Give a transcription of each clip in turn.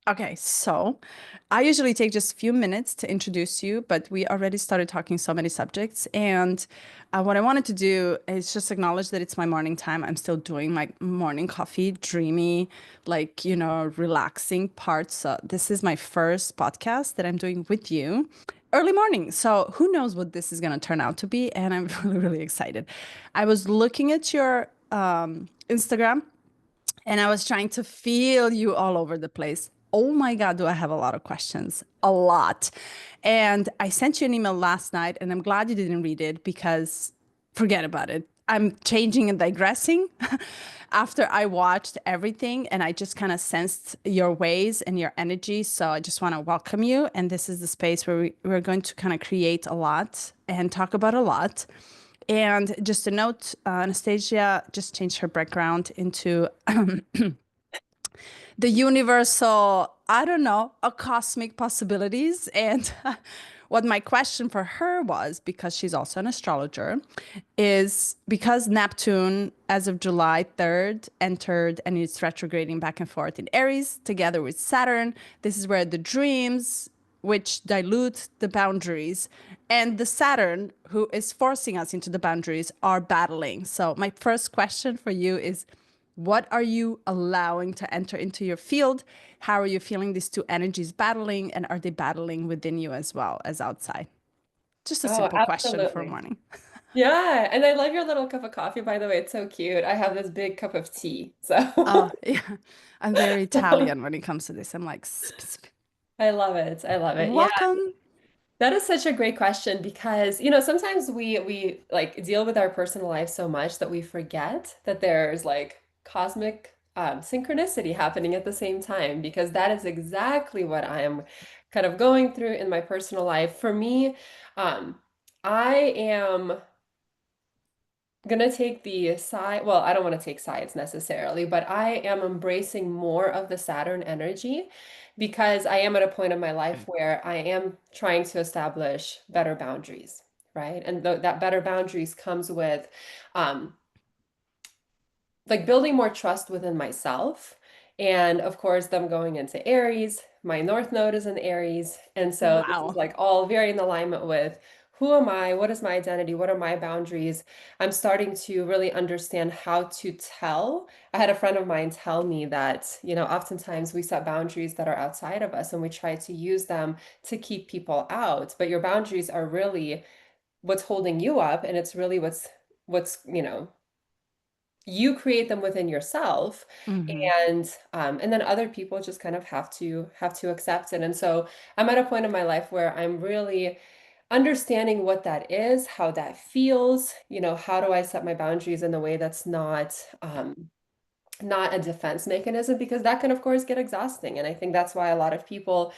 Okay, so I usually take just a few minutes to introduce you, but we already started talking so many subjects. And what I wanted to do is just acknowledge that it's my morning time. I'm still doing my morning coffee, dreamy, relaxing parts. So this is my first podcast that I'm doing with you early morning. So who knows what this is going to turn out to be? And I'm really, really excited. I was looking at your Instagram and I was trying to feel you all over the place. Oh my God, do I have a lot of questions? A lot. And I sent you an email last night, and I'm glad you didn't read it because forget about it. I'm changing and digressing after I watched everything and I just kind of sensed your ways and your energy. So I just want to welcome you. And this is the space where we're going to kind of create a lot and talk about a lot. And just a note, Anastasia just changed her background into the universal, I don't know, a cosmic possibilities. And what my question for her was, because she's also an astrologer, is because Neptune, as of July 3rd, entered and it's retrograding back and forth in Aries together with Saturn. This is where the dreams, which dilute the boundaries, and the Saturn, who is forcing us into the boundaries, are battling. So, my first question for you is what are you allowing to enter into your field? How are you feeling these two energies battling? And are they battling within you as well as outside? Just a Oh, simple question for absolutely. morning. Yeah, and I love your little cup of coffee, by the way. It's so cute. I have this big cup of tea. So Oh, yeah. I'm very Italian when it comes to this. I'm like, I love it. I love it. Yeah. welcome. That is such a great question because, sometimes we like deal with our personal life so much that we forget that there's like cosmic synchronicity happening at the same time because that is exactly what I am kind of going through in my personal life. For me, I am gonna take the side, well, I don't want to take sides necessarily, but I am embracing more of the Saturn energy because I am at a point in my life where I am trying to establish better boundaries, right? And that better boundaries comes with um, like building more trust within myself. And of course, them going into Aries, my North Node is in Aries. And so this is Wow. like all very in alignment with who am I? What is my identity? What are my boundaries? I'm starting to really understand how to tell. I had a friend of mine tell me that, oftentimes we set boundaries that are outside of us and we try to use them to keep people out. But your boundaries are really what's holding you up, and it's really what's you create them within yourself, Hmm. and then other people just kind of have to accept it. And so I'm at a point in my life where I'm really understanding what that is, how that feels, how do I set my boundaries in a way that's not a defense mechanism, because that can of course get exhausting. And I think that's why a lot of people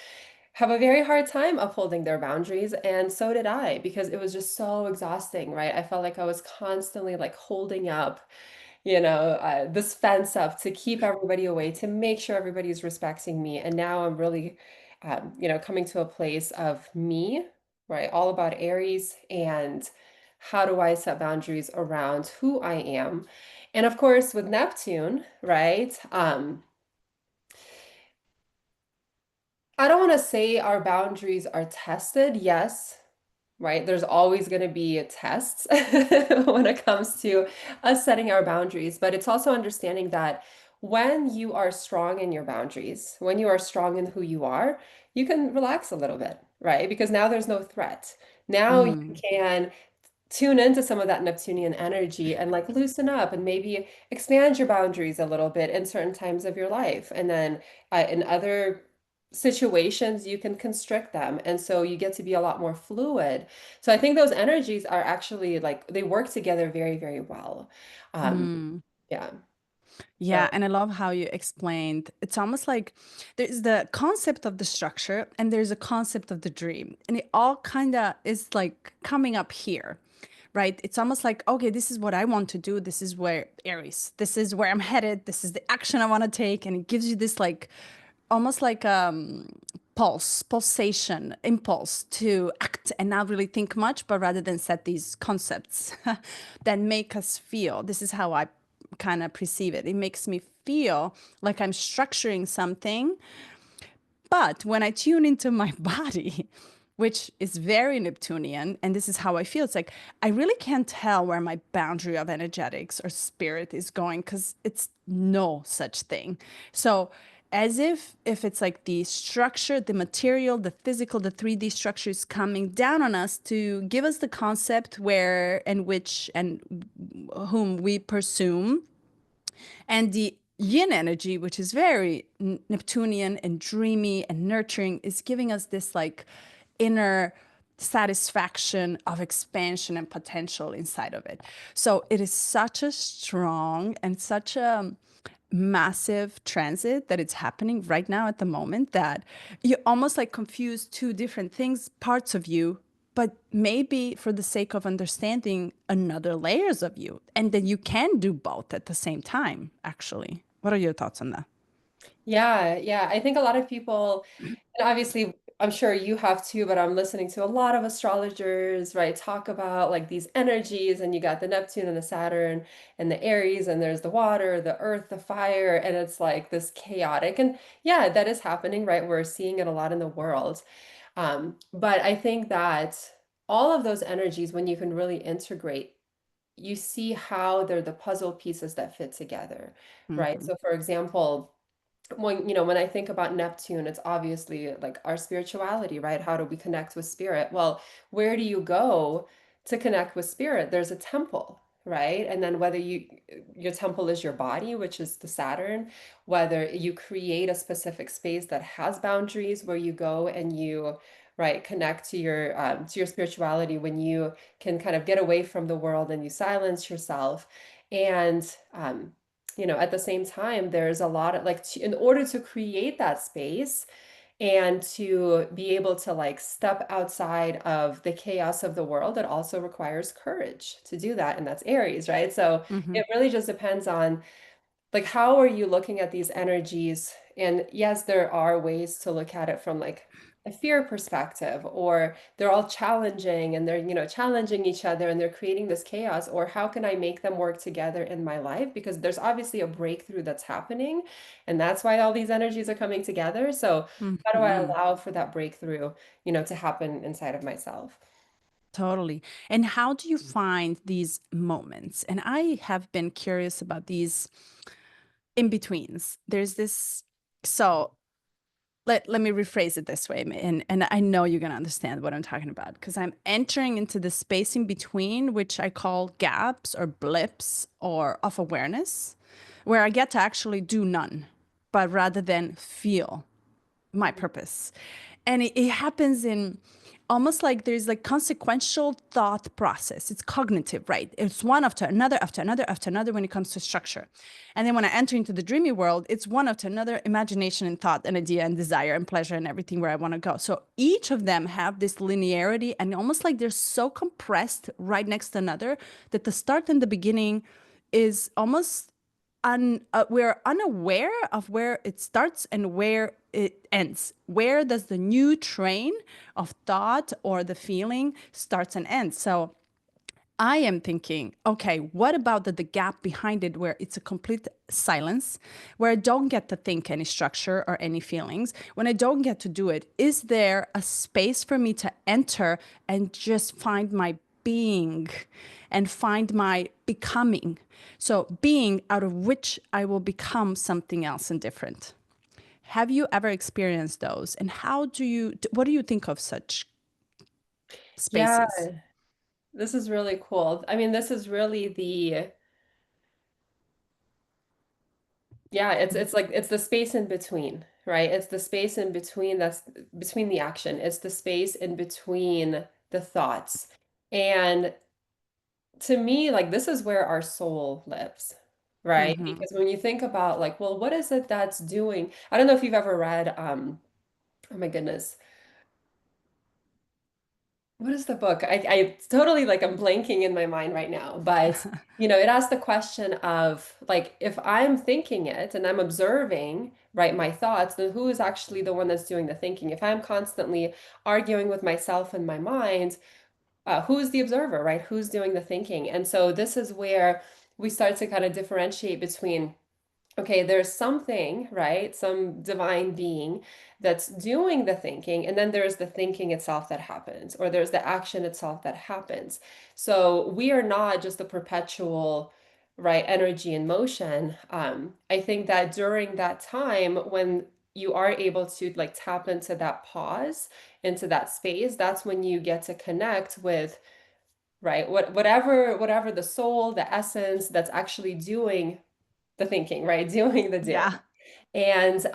have a very hard time upholding their boundaries, and so did I, because it was just so exhausting, right? I felt like I was constantly like holding up this fence up to keep everybody away, to make sure everybody's respecting me. And now I'm really, coming to a place of me, right? All about Aries and how do I set boundaries around who I am. And of course, with Neptune, right? I don't want to say our boundaries are tested. Yes, right? There's always going to be tests when it comes to us setting our boundaries, but it's also understanding that when you are strong in your boundaries, when you are strong in who you are, you can relax a little bit, right? Because now there's no threat. Now you Mm. can tune into some of that Neptunian energy and like loosen up and maybe expand your boundaries a little bit in certain times of your life. And then in other situations, you can constrict them. And so you get to be a lot more fluid. So I think those energies are actually like they work together very, very well. Um, Mm. yeah. Yeah, So, and I love how you explained. It's almost like there's the concept of the structure and there's a concept of the dream. And it all kind of is like coming up here, right? It's almost like, okay, this is what I want to do. This is where Aries, this is where I'm headed. This is the action I want to take. And it gives you this like almost like pulsation, impulse to act and not really think much, but rather than set these concepts that make us feel. This is how I kind of perceive it. It makes me feel like I'm structuring something, But when I tune into my body, which is very Neptunian, and this is how I feel, it's like I really can't tell where my boundary of energetics or spirit is going because it's no such thing. So, as if it's like the structure, the material, the physical, the 3D structure is coming down on us to give us the concept where and which and whom we presume, and the yin energy, which is very Neptunian and dreamy and nurturing, is giving us this like inner satisfaction of expansion and potential inside of it. So it is such a strong and such a massive transit that it's happening right now at the moment that you almost like confuse two different things, parts of you, but maybe for the sake of understanding another layers of you. And then you can do both at the same time, actually. What are your thoughts on that? Yeah, yeah. I think a lot of people, and obviously, I'm sure you have too, but I'm listening to a lot of astrologers, right, talk about like these energies, and you got the Neptune and the Saturn and the Aries, and there's the water, the earth, the fire, and it's like this chaotic. And yeah, that is happening, right? We're seeing it a lot in the world. But I think that all of those energies, when you can really integrate, you see how they're the puzzle pieces that fit together, right? Hmm. So, for example, when I think about Neptune, it's obviously like our spirituality, right? How do we connect with spirit? Well, where do you go to connect with spirit? There's a temple, right? And then whether your temple is your body, which is the Saturn, whether you create a specific space that has boundaries where you go and you right connect to your spirituality when you can kind of get away from the world and you silence yourself and at the same time, there's a lot of like, in order to create that space and to be able to like step outside of the chaos of the world, it also requires courage to do that. And that's Aries, right? So Hmm. it really just depends on like how are you looking at these energies? And yes, there are ways to look at it from like a fear perspective, or they're all challenging and they're, challenging each other and they're creating this chaos, or how can I make them work together in my life? Because there's obviously a breakthrough that's happening, and that's why all these energies are coming together. So how do I Hmm. allow for that breakthrough, to happen inside of myself? Totally. And how do you find these moments? And I have been curious about these in betweens. There's this, so let me rephrase it this way, and I know you're gonna understand what I'm talking about because I'm entering into the space in between, which I call gaps or blips or of awareness, where I get to actually do none, but rather than feel my purpose. And it happens in almost like there's like consequential thought process. It's cognitive, right? It's one after another, after another, after another when it comes to structure. And then when I enter into the dreamy world, it's one after another imagination and thought and idea and desire and pleasure and everything where I want to go. So each of them have this linearity and almost like they're so compressed right next to another that the start and the beginning is almost we're unaware of where it starts and where it ends. Where does the new train of thought or the feeling starts and ends? So I am thinking, okay, what about the gap behind it where it's a complete silence, where I don't get to think any structure or any feelings? When I don't get to do it, is there a space for me to enter and just find my being and find my becoming? So, being out of which I will become something else and different. Have you ever experienced those? And what do you think of such Yeah, spaces? this is really cool. I mean, this is really the yeah, it's like it's the space in between, right? It's the space in between that's between the action. It's the space in between the thoughts. And to me, like this is where our soul lives, right? Hmm. Because when you think about like, well, what is it that's doing? I don't know if you've ever read oh my goodness. What is the book? I totally like I'm blanking in my mind right now, but it asks the question of like if I'm thinking it and I'm observing, right, my thoughts, then who is actually the one that's doing the thinking? If I'm constantly arguing with myself in my mind, who's the observer, right? Who's doing the thinking? And so this is where we start to kind of differentiate between okay, there's something, right? Some divine being that's doing the thinking, and then there's the thinking itself that happens, or there's the action itself that happens. So we are not just a perpetual, right, energy in motion. I think that during that time when you are able to like tap into that pause, into that space, that's when you get to connect with, right, whatever the soul, the essence that's actually doing the thinking, right? Doing the doing. Yeah. And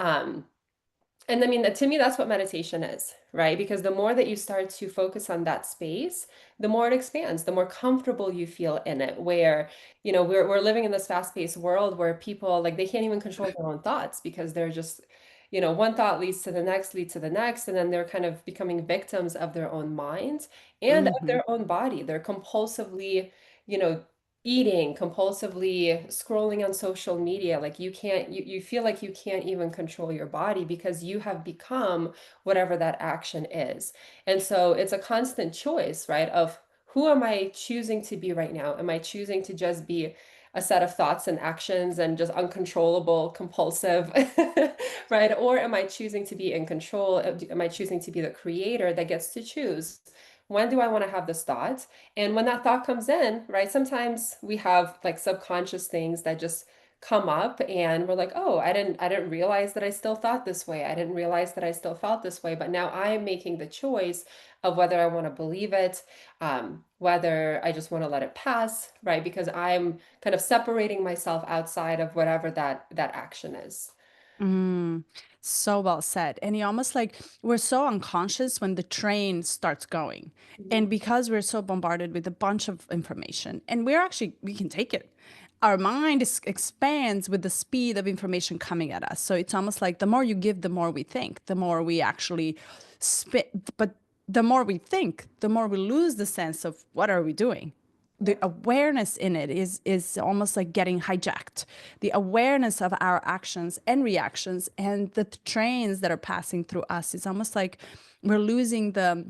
and I mean, to me, that's what meditation is, right? Because the more that you start to focus on that space, the more it expands, the more comfortable you feel in it. Where, we're living in this fast-paced world where people like they can't even control their own thoughts because they're just, one thought leads to the next, leads to the next, and then they're kind of becoming victims of their own minds and of Hmm. their own body. They're compulsively, you know, eating, compulsively scrolling on social media. Like you feel like you can't even control your body because you have become whatever that action is. And so it's a constant choice, right? Of who am I choosing to be right now? Am I choosing to just be a set of thoughts and actions and just uncontrollable, compulsive, right? Or am I choosing to be in control? Am I choosing to be the creator that gets to choose? When do I want to have this thought? And when that thought comes in, right, sometimes we have like subconscious things that just come up and we're like, "Oh, I didn't realize that I still thought this way. I didn't realize that I still felt this way." But now I am making the choice of whether I want to believe it, whether I just want to let it pass, right? Because I'm kind of separating myself outside of whatever that action is. Mm, so well said. And you almost like we're so unconscious when the train starts going. And Mhm. because we're so bombarded with a bunch of information, and we're actually, we can take it. Our mind expands with the speed of information coming at us. So it's almost like the more you give, the more we think, the more we actually spit. But the more we think, the more we lose the sense of what are we doing. The Yeah. awareness in it is almost like getting hijacked. The awareness of our actions and reactions and the trains that are passing through us is almost like we're losing the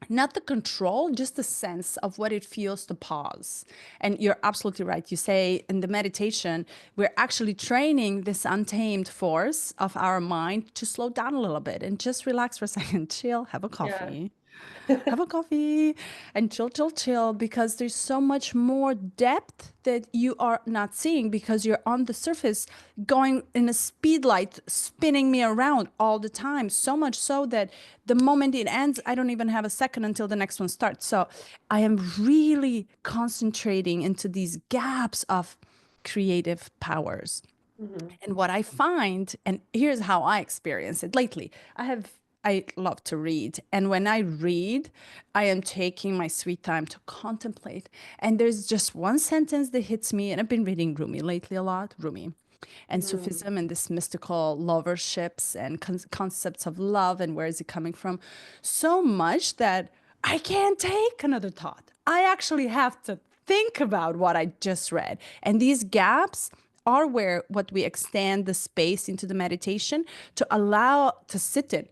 not the control, just the sense of what it feels to pause. And you're absolutely right. You say in the meditation, we're actually training this untamed force of our mind to slow down a little bit and just relax for a second, chill, Yeah. have a coffee and chill, chill, chill, because there's so much more depth that you are not seeing because you're on the surface going in a speed light, spinning me around all the time. So much so that the moment it ends, I don't even have a second until the next one starts. So I am really concentrating into these gaps of creative powers. Mhm. And what I find, and here's how I experience it lately. I love to read. And when I read, I am taking my sweet time to contemplate. And there's just one sentence that hits me, and I've been reading Rumi lately a lot, Rumi and Mhm. Sufism and this mystical loverships and concepts of love and where is it coming from, so much that I can't take another thought. I actually have to think about what I just read. And these gaps are where what we extend the space into the meditation to allow to sit in,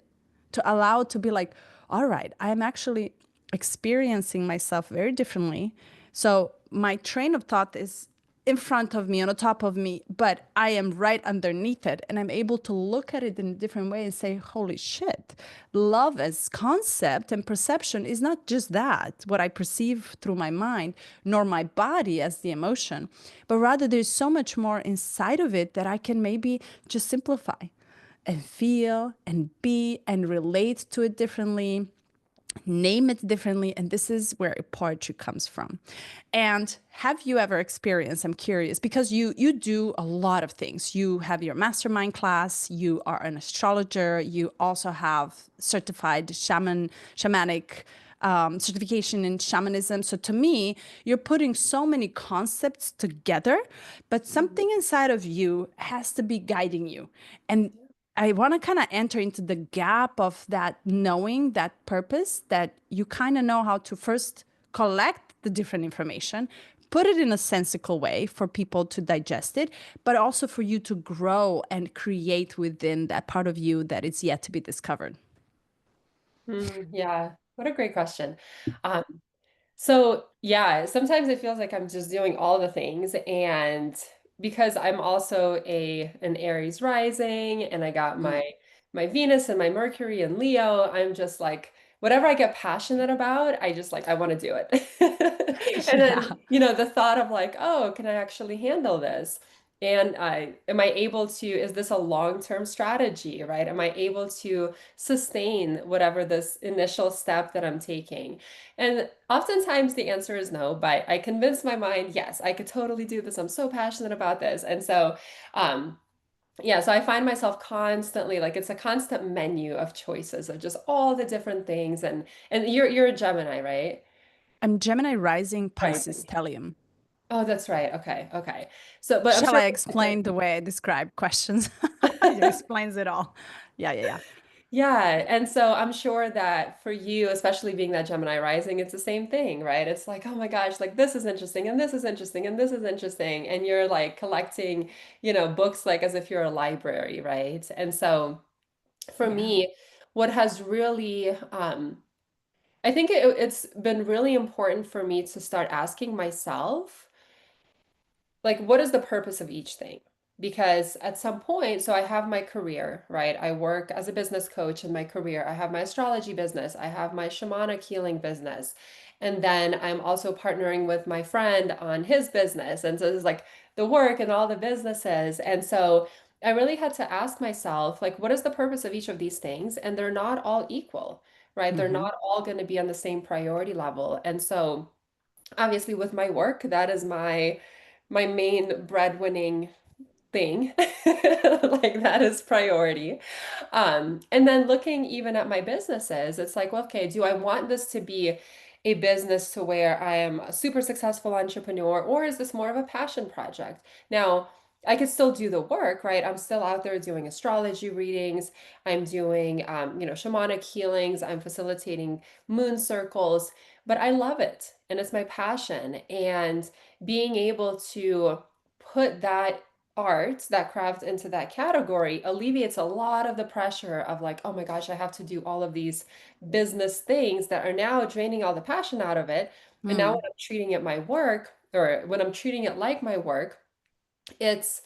to allow to be like, all right, I'm actually experiencing myself very differently. So my train of thought is in front of me, on the top of me, but I am right underneath it. And I'm able to look at it in a different way and say, holy shit, love as concept and perception is not just that, what I perceive through my mind, nor my body as the emotion, but rather there's so much more inside of it that I can maybe just simplify and feel and be and relate to it differently, name it differently. And this is where poetry comes from. And have you ever experienced, I'm curious, because you do a lot of things. You have your mastermind class, you are an astrologer, you also have certified shamanic certification in shamanism. So to me, you're putting so many concepts together, but Mhm. something inside of you has to be guiding you. And I want to kind of enter into the gap of that knowing, that purpose, that you kind of know how to first collect the different information, put it in a sensical way for people to digest it, but also for you to grow and create within that part of you that is yet to be discovered. Yeah, what a great question. So yeah, sometimes it feels like I'm just doing all the things and because I'm also a an Aries rising and I got Mm. my Venus and my Mercury and Leo, I'm just like whatever I get passionate about, I just like I want to do it. And then, Yeah. the thought of like, oh, can I actually handle this? And am I able to, is this a long-term strategy, right? Am I able to sustain whatever this initial step that I'm taking? And oftentimes the answer is no, but I convince my mind, yes, I could totally do this. I'm so passionate about this. And so, um, yeah, so I find myself constantly like it's a constant menu of choices of just all the different things. And you're a Gemini, right? I'm Gemini rising Pisces Rising. stellium. Oh, that's right. Okay, okay. So, but I'm Shall sure. I explain the way I describe questions? It explains it all. Yeah, yeah, yeah. Yeah, and so I'm sure that for you, especially being that Gemini rising, it's the same thing, right? It's like, oh my gosh, like this is interesting, and this is interesting, and this is interesting, and you're like collecting, books like as if you're a library, right? And so for Yeah. me, what has really, I think it's been really important for me to start asking myself like what is the purpose of each thing? Because at some point, so I have my career, right? I work as a business coach in my career. I have my astrology business. I have my shamanic healing business. And then I'm also partnering with my friend on his business. And so it's like the work and all the businesses. And so I really had to ask myself, like, what is the purpose of each of these things? And they're not all equal, right? They're Hmm. not all going to be on the same priority level. And so obviously with my work, that is my main breadwinning thing. Like that is priority. And then looking even at my businesses, it's like, well, okay, do I want this to be a business to where I am a super successful entrepreneur, or is this more of a passion project? Now, I could still do the work, right? I'm still out there doing astrology readings. I'm doing, shamanic healings. I'm facilitating moon circles, but I love it and it's my passion. And being able to put that art, that craft into that category alleviates a lot of the pressure of like, oh my gosh, I have to do all of these business things that are now draining all the passion out of it. And now when Mm. I'm treating it my work, or when I'm treating it like my work, it's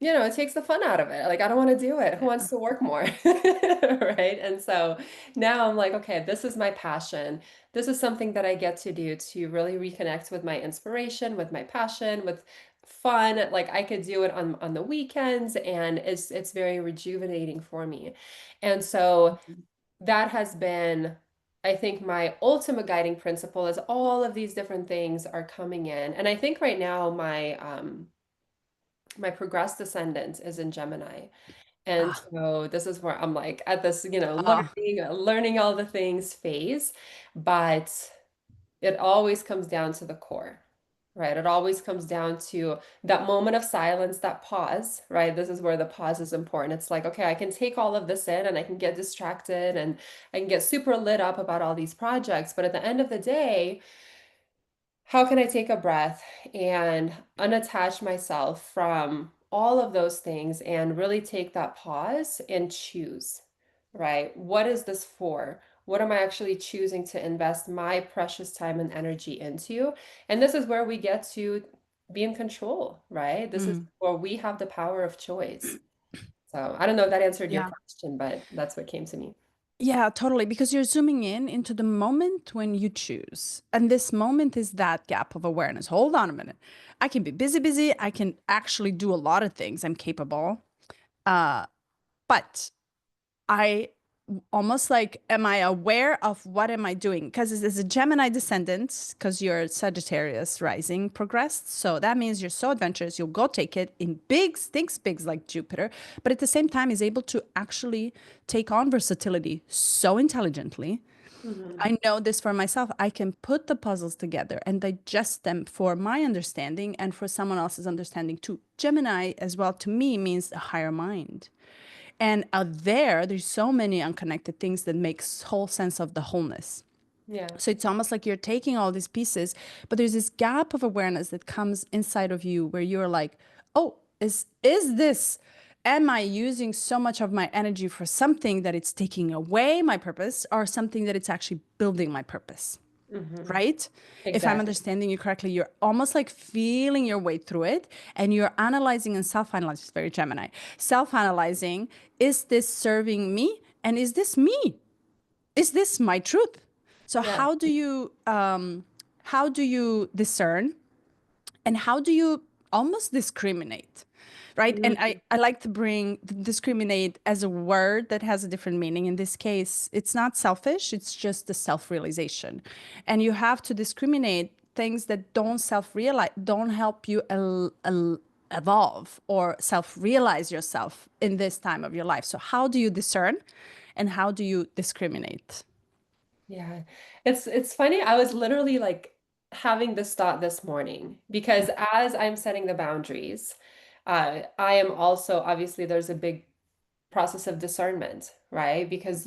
it takes the fun out of it. Like, I don't want to do it. Who Yeah. wants to work more? Right. And so now I'm like, okay, this is my passion. This is something that I get to do to really reconnect with my inspiration, with my passion, with fun. Like I could do it on the weekends and it's very rejuvenating for me. And so that has been, I think, my ultimate guiding principle is all of these different things are coming in. And I think right now my progressed descendant is in Gemini. And Ah, so this is where I'm like at this, ah. learning all the things phase, but it always comes down to the core, right? It always comes down to that moment of silence, that pause, right? This is where the pause is important. It's like, okay, I can take all of this in and I can get distracted and I can get super lit up about all these projects, but at the end of the day, how can I take a breath and unattach myself from all of those things and really take that pause and choose, right? What is this for? What am I actually choosing to invest my precious time and energy into? And this is where we get to be in control, right? This is Mm. where we have the power of choice. So I don't know if that answered your Yeah. question, but that's what came to me. Yeah, totally. Because you're zooming in into the moment when you choose. And this moment is that gap of awareness. Hold on a minute. I can be busy, busy. I can actually do a lot of things. I'm capable. Uh, but I almost like, am I aware of what am I doing? Because as a Gemini descendant, because you're Sagittarius rising progressed. So that means you're so adventurous, you'll go take it in big, thinks bigs like Jupiter, but at the same time is able to actually take on versatility so intelligently. Hmm. I know this for myself. I can put the puzzles together and digest them for my understanding and for someone else's understanding too. Gemini, as well, to me, means a higher mind. And out there's so many unconnected things that makes whole sense of the wholeness. Yeah. So it's almost like you're taking all these pieces, but there's this gap of awareness that comes inside of you where you're like, oh, is this, am I using so much of my energy for something that it's taking away my purpose or something that it's actually building my purpose? Hmm. right? If I'm Exactly. understanding you correctly, you're almost like feeling your way through it and you're analyzing and self analyzing. It's very Gemini. Self analyzing, is this serving me? And is this me? Is this my truth? So Yeah. how do you discern and how do you almost discriminate, right? And Mhm. I like to bring discriminate as a word that has a different meaning. In this case, it's not selfish, it's just the self-realization. And you have to discriminate things that don't self-realize, don't help you evolve or self-realize yourself in this time of your life. So how do you discern and how do you discriminate? Yeah. It's funny. I was literally like having this thought this morning because as I'm setting the boundaries, I am also obviously there's a big process of discernment, right? Because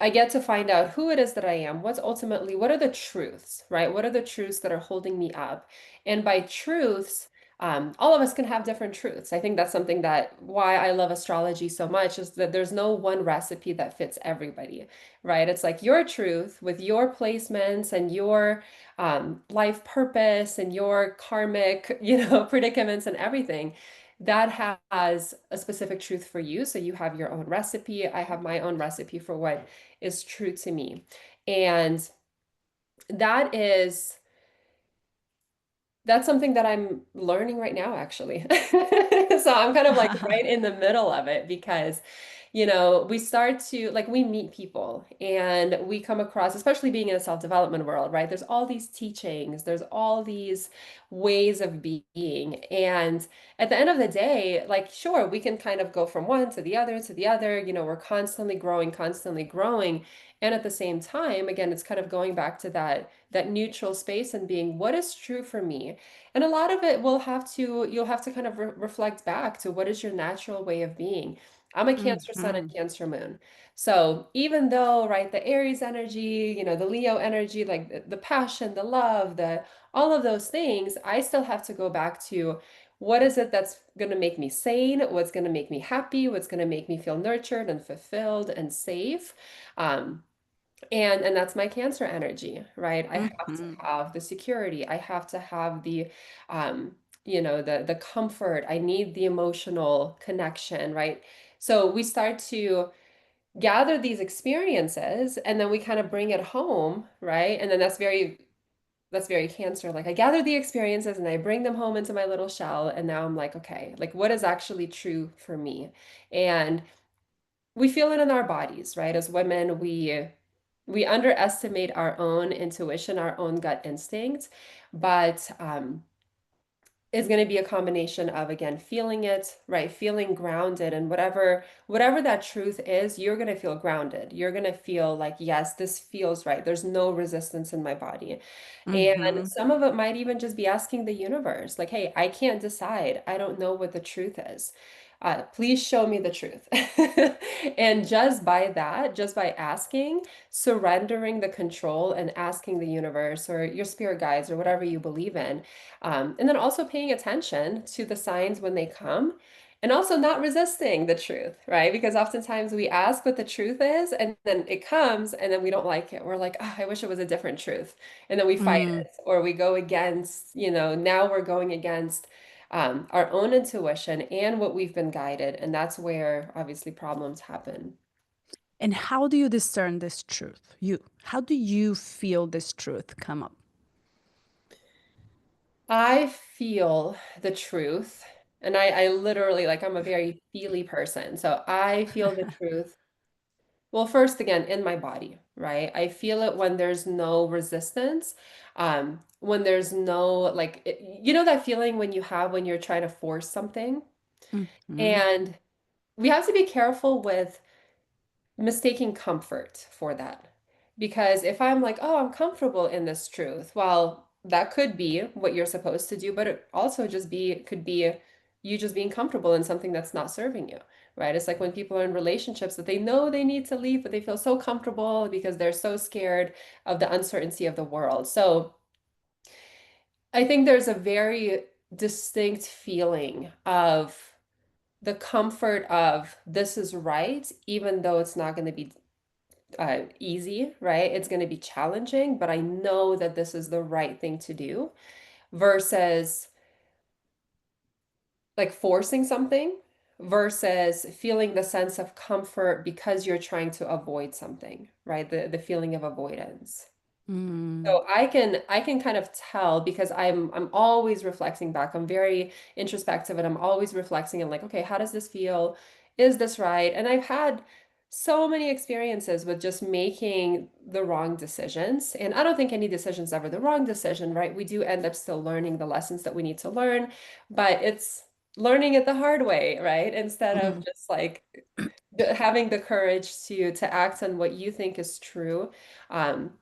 I get to find out who it is that I am. What are the truths, right? What are the truths that are holding me up? And by truths, all of us can have different truths. I think that's something that why I love astrology so much is that there's no one recipe that fits everybody, right? It's like your truth with your placements and your life purpose and your karmic, predicaments and everything that has a specific truth for you. So you have your own recipe. I have my own recipe for what is true to me. And that is that's something that I'm learning right now, actually. So I'm kind of like right in the middle of it because, we start to like we meet people and we come across, especially being in a self-development world, right? There's all these teachings, there's all these ways of being. And at the end of the day, like, sure, we can kind of go from one to the other to the other. We're constantly growing, constantly growing. And at the same time, again, it's kind of going back to that neutral space and being what is true for me. And a lot of it you'll have to kind of reflect back to what is your natural way of being. I'm a Cancer sun and Mhm. Cancer moon. So even though, right, the Aries energy, the Leo energy, like the passion, the love, all of those things, I still have to go back to what is it that's going to make me sane, what's going to make me happy, what's going to make me feel nurtured and fulfilled and safe. Um, and that's my Cancer energy, right? I have to Mhm. have the security. I have to have um, the comfort. I need the emotional connection, right? So we start to gather these experiences and then we kind of bring it home, right? And then that's very Cancer. Like I gather the experiences and I bring them home into my little shell and now I'm like, okay, like what is actually true for me? And we feel it in our bodies, right? As women, we underestimate our own intuition, our own gut instinct, but is going to be a combination of again feeling it, right? Feeling grounded and whatever that truth is, you're going to feel grounded. You're going to feel like, yes, this feels right. There's no resistance in my body. And Mhm. some of it might even just be asking the universe, like, hey, I can't decide. I don't know what the truth is. Please show me the truth. And just by that, just by asking, surrendering the control and asking the universe or your spirit guides or whatever you believe in. And then also paying attention to the signs when they come and also not resisting the truth, right? Because oftentimes we ask what the truth is and then it comes and then we don't like it. We're like, oh, I wish it was a different truth. And then we fight Mm. it or we go against, now we're going against our own intuition and what we've been guided. And that's where obviously problems happen. And how do you discern this truth? How do you feel this truth come up? I feel the truth. And I literally, like, I'm a very feely person. So I feel the truth. Well, first, again, in my body, right? I feel it when there's no resistance, when there's no, like, that feeling when you have when you're trying to force something. Mhm. And we have to be careful with mistaking comfort for that. Because if I'm like, oh, I'm comfortable in this truth, well, that could be what you're supposed to do, but it also could be you just being comfortable in something that's not serving you, right? It's like when people are in relationships that they know they need to leave, but they feel so comfortable because they're so scared of the uncertainty of the world. So I think there's a very distinct feeling of the comfort of this is right, even though it's not going to be easy, right? It's going to be challenging, but I know that this is the right thing to do versus like forcing something versus feeling the sense of comfort because you're trying to avoid something, right? The feeling of avoidance. Mm. So I can kind of tell because I'm always reflecting back. I'm very introspective and I'm always reflecting and like, okay, how does this feel? Is this right? And I've had so many experiences with just making the wrong decisions. And I don't think any decision is ever the wrong decision, right? We do end up still learning the lessons that we need to learn, but it's learning it the hard way, right? Instead of Mhm. just like having the courage to act on what you think is true. Um,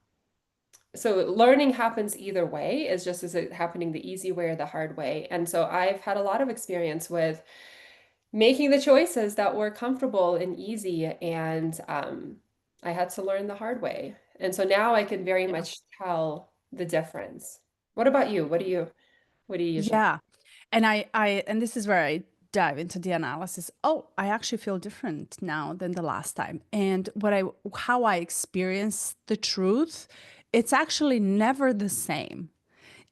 so learning happens either way, is just as it happening the easy way or the hard way. And so I've had a lot of experience with making the choices that were comfortable and easy, and I had to learn the hard way. And so now I can very Yeah. much tell the difference. What about you? What do you usually? Yeah. And this is where I dive into the analysis. Oh, I actually feel different now than the last time. And how I experience the truth, it's actually never the same.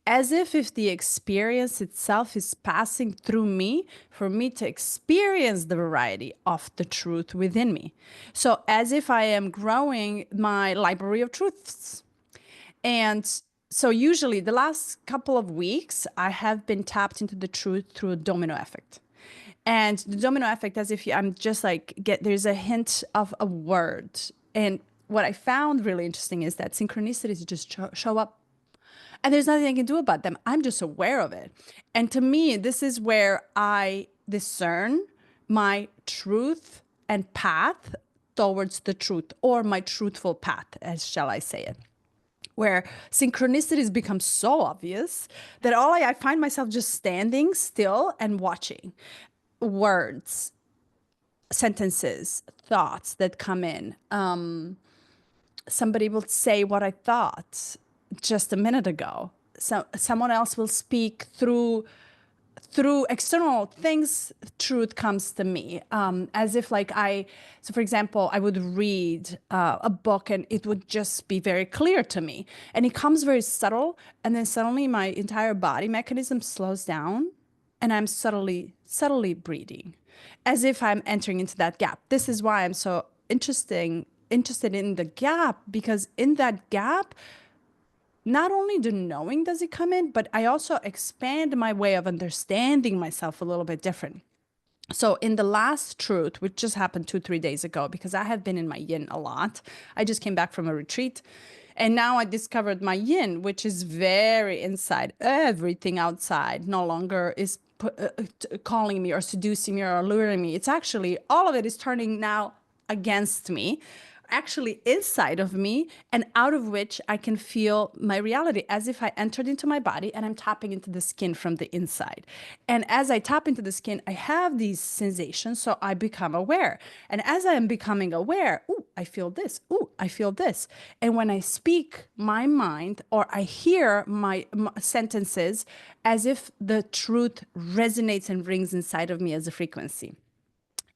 As if the experience itself is passing through me for me to experience the variety of the truth within me. So as if I am growing my library of truths. And so usually the last couple of weeks, I have been tapped into the truth through a domino effect. And the domino effect, as if I'm just like, there's a hint of a word. And what I found really interesting is that synchronicities just show up and there's nothing I can do about them. I'm just aware of it. And to me, this is where I discern my truth and path towards the truth, or my truthful path, as shall I say it, where synchronicities become so obvious that I find myself just standing still and watching words, sentences, thoughts that come in. Somebody will say what I thought just a minute ago. So someone else will speak through external things. Truth comes to me, as if like so for example, I would read a book and it would just be very clear to me, and it comes very subtle, and then suddenly my entire body mechanism slows down and I'm subtly breathing, as if I'm entering into that gap. This is why I'm so interested in the gap, because in that gap, not only the knowing does it come in, but I also expand my way of understanding myself a little bit different. So in the last truth, which just happened 2, 3 days ago, because I have been in my yin a lot. I just came back from a retreat, and now I discovered my yin, which is very inside. Everything outside no longer is calling me or seducing me or alluring me. It's actually, all of it is turning now against me, actually inside of me, and out of which I can feel my reality, as if I entered into my body and I'm tapping into the skin from the inside. And as I tap into the skin, I have these sensations, so I become aware. And as I am becoming aware, ooh, I feel this, ooh, I feel this. And when I speak my mind, or I hear my sentences, as if the truth resonates and rings inside of me as a frequency.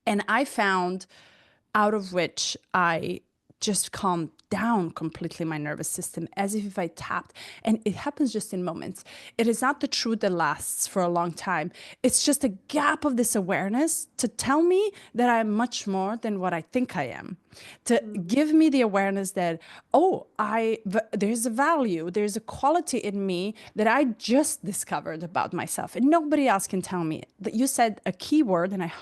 And I found, out of which I just calmed down completely my nervous system, as if I tapped. And it happens just in moments. It is not the truth that lasts for a long time. It's just a gap of this awareness to tell me that I'm much more than what I think I am. To give me the awareness that, oh, there's a value, there's a quality in me that I just discovered about myself. And nobody else can tell me that. You said a key word, and I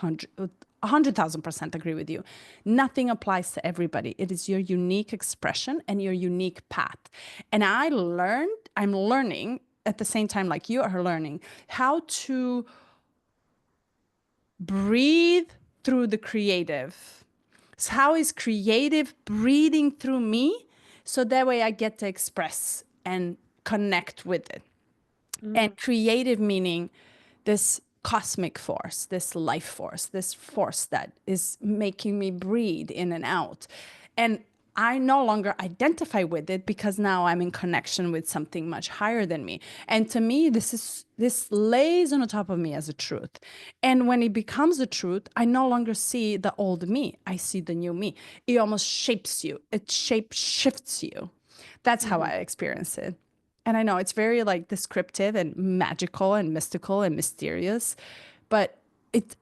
100,000% agree with you. Nothing applies to everybody. It is your unique expression and your unique path. And I'm learning at the same time, like you are learning, how to breathe through the creative. So how is creative breathing through me? So that way I get to express and connect with it. Mm, And creative meaning this cosmic force, this life force, this force that is making me breathe in and out. And I no longer identify with it because now I'm in connection with something much higher than me. And to me, this lays on the top of me as a truth. And when it becomes a truth, I no longer see the old me. I see the new me. It almost shapes you. It shape shifts you. That's how I Mhm. experience it. And I know it's very like descriptive and magical and mystical and mysterious, but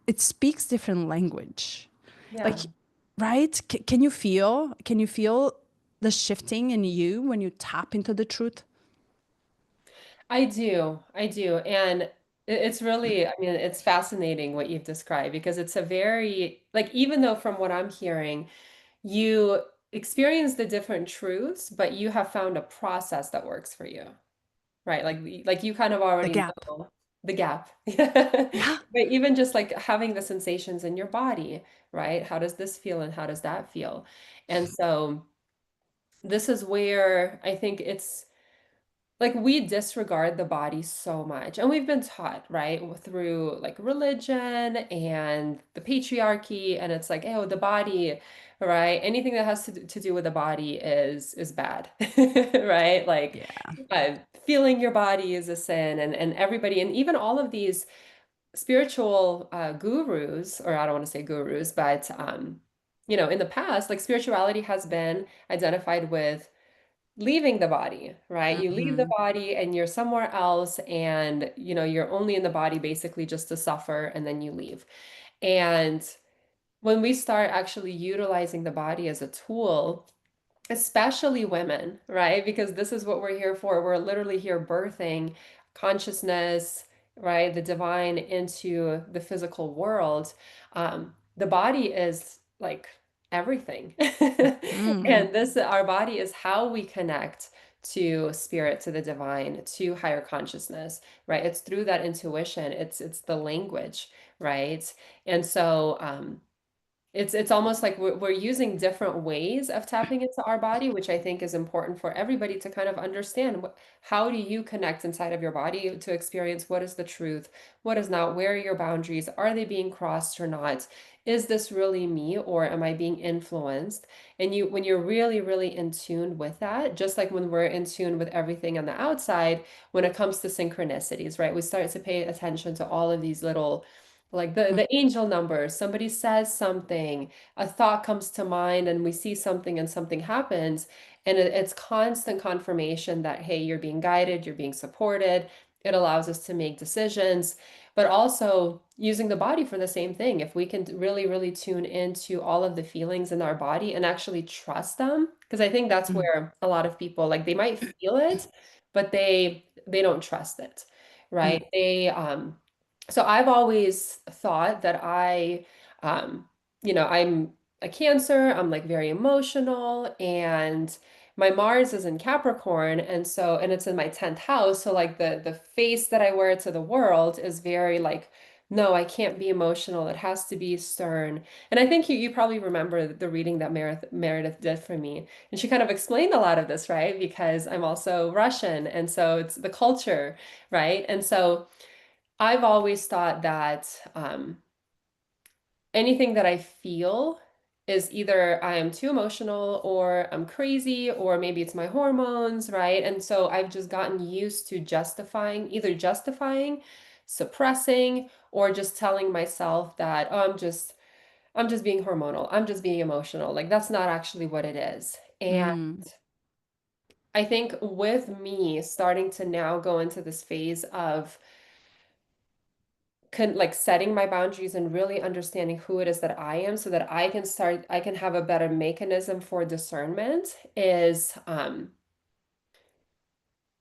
it speaks different language. Like, Yeah. right? Can you feel the shifting in you when you tap into the truth? I do. I do. And it's really, I mean, it's fascinating what you've described because it's a very, like, even though from what I'm hearing, you experience the different truths, but you have found a process that works for you, right? Like you kind of The already gap. know the gap. Yeah. But even just like having the sensations in your body, right? How does this feel and how does that feel? And so this is where I think it's like we disregard the body so much and we've been taught right through like religion and the patriarchy and it's like oh the body right anything that has to do with the body is bad right like Yeah. feeling your body is a sin and everybody and even all of these spiritual gurus or I don't want to say gurus but you know in the past like spirituality has been identified with leaving the body, right? You leave the Hmm. body and you're somewhere else and you know you're only in the body basically just to suffer and then you leave. And when we start actually utilizing the body as a tool, especially women, right? Because this is what we're here for. We're literally here birthing consciousness, right? The divine into the physical world. The body is like everything. Hmm. And this, our body is how we connect to spirit, to the divine, to higher consciousness, right? It's through that intuition. It's the language, right? And so, it's almost like we're using different ways of tapping into our body, which I think is important for everybody to kind of understand. How do you connect inside of your body to experience what is the truth, what is not, where are your boundaries, are they being crossed or not? Is this really me or am I being influenced? And you, when you're really, really in tune with that, just like when we're in tune with everything on the outside, when it comes to synchronicities, right? We start to pay attention to all of these little like the angel numbers, somebody says something, a thought comes to mind, and we see something and something happens. And it's constant confirmation that, hey, you're being guided, you're being supported. It allows us to make decisions, but also using the body for the same thing. If we can really, really tune into all of the feelings in our body and actually trust them, because I think that's Hmm. where a lot of people like they might feel it, but they don't trust it, right? So I've always thought that um, you know, I'm a Cancer, I'm like very emotional, and my Mars is in Capricorn, and so, and it's in my 10th house. So like the face that I wear to the world is very like, no, I can't be emotional. It has to be stern. And I think you probably remember the reading that Meredith did for me. And she kind of explained a lot of this, right? Because I'm also Russian, and so it's the culture, right? And so I've always thought that anything that I feel is either I am too emotional or I'm crazy or maybe it's my hormones, right? And so I've just gotten used to justifying, either justifying, suppressing, or just telling myself that, oh, I'm just being hormonal. I'm just being emotional. Like that's not actually what it is. And Hmm. I think with me starting to now go into this phase of like setting my boundaries and really understanding who it is that I am so that I can have a better mechanism for discernment is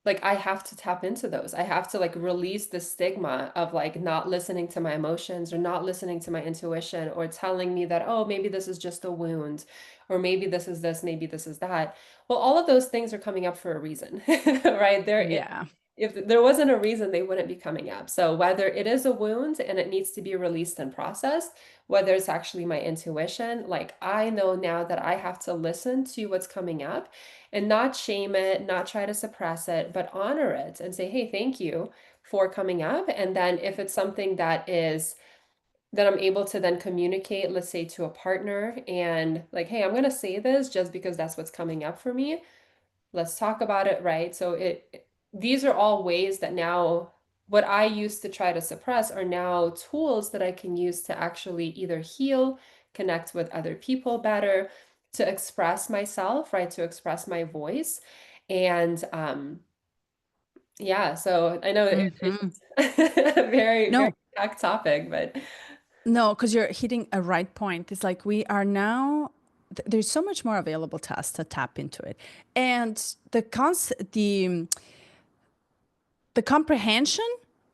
like I have to tap into those. I have to like release the stigma of like not listening to my emotions or not listening to my intuition or telling me that, oh, maybe this is just a wound or maybe this is this, maybe this is that. Well, all of those things are coming up for a reason, right? Yeah. If there wasn't a reason, they wouldn't be coming up. So whether it is a wound and it needs to be released and processed, whether it's actually my intuition, like I know now that I have to listen to what's coming up and not shame it, not try to suppress it, but honor it and say, hey, thank you for coming up. And then if it's something that is that I'm able to then communicate, let's say to a partner, and like, hey, I'm going to say this just because that's what's coming up for me. Let's talk about it, right? So these are all ways that now what I used to try to suppress are now tools that I can use to actually either heal, connect with other people better, to express myself, right? To express my voice. And yeah, so I know Hmm. it's a very, very No, packed topic, but no, because you're hitting a right point. It's like we are now, there's so much more available to us to tap into it. And the comprehension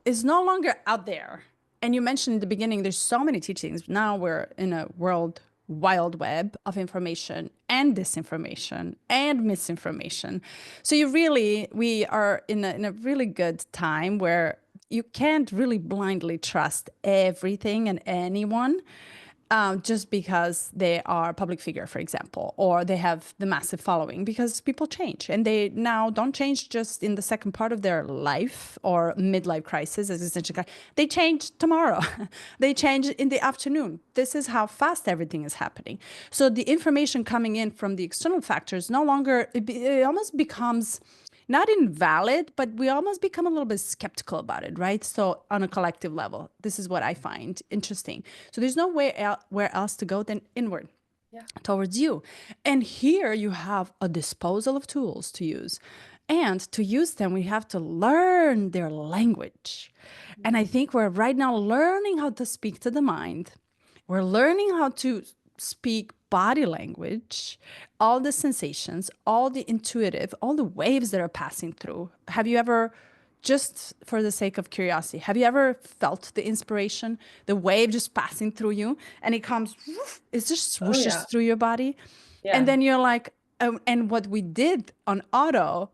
is no longer out there. And you mentioned in the beginning, there's so many teachings. Now we're in a world wild web of information and disinformation and misinformation. So we are in a really good time where you can't really blindly trust everything and anyone just because they are a public figure, for example, or they have the massive following, because people change and they now don't change just in the second part of their life or midlife crisis, existential crisis. They change tomorrow. They change in the afternoon. This is how fast everything is happening. So the information coming in from the external factors no longer, it almost becomes not invalid, but we almost become a little bit skeptical about it, right? So on a collective level, this is what I find interesting. So there's no where else to go than inward yeah. towards you. And here you have a disposal of tools to use. And to use them, we have to learn their language. And I think we're right now learning how to speak to the mind. We're learning how to speak body language, all the sensations, all the intuitive, all the waves that are passing through. Have you ever, just for the sake of curiosity, have you ever felt the inspiration, the wave just passing through you and it comes, woof, it just Oh yeah. swooshes through your body? And Yeah. then you're like, and what we did on auto,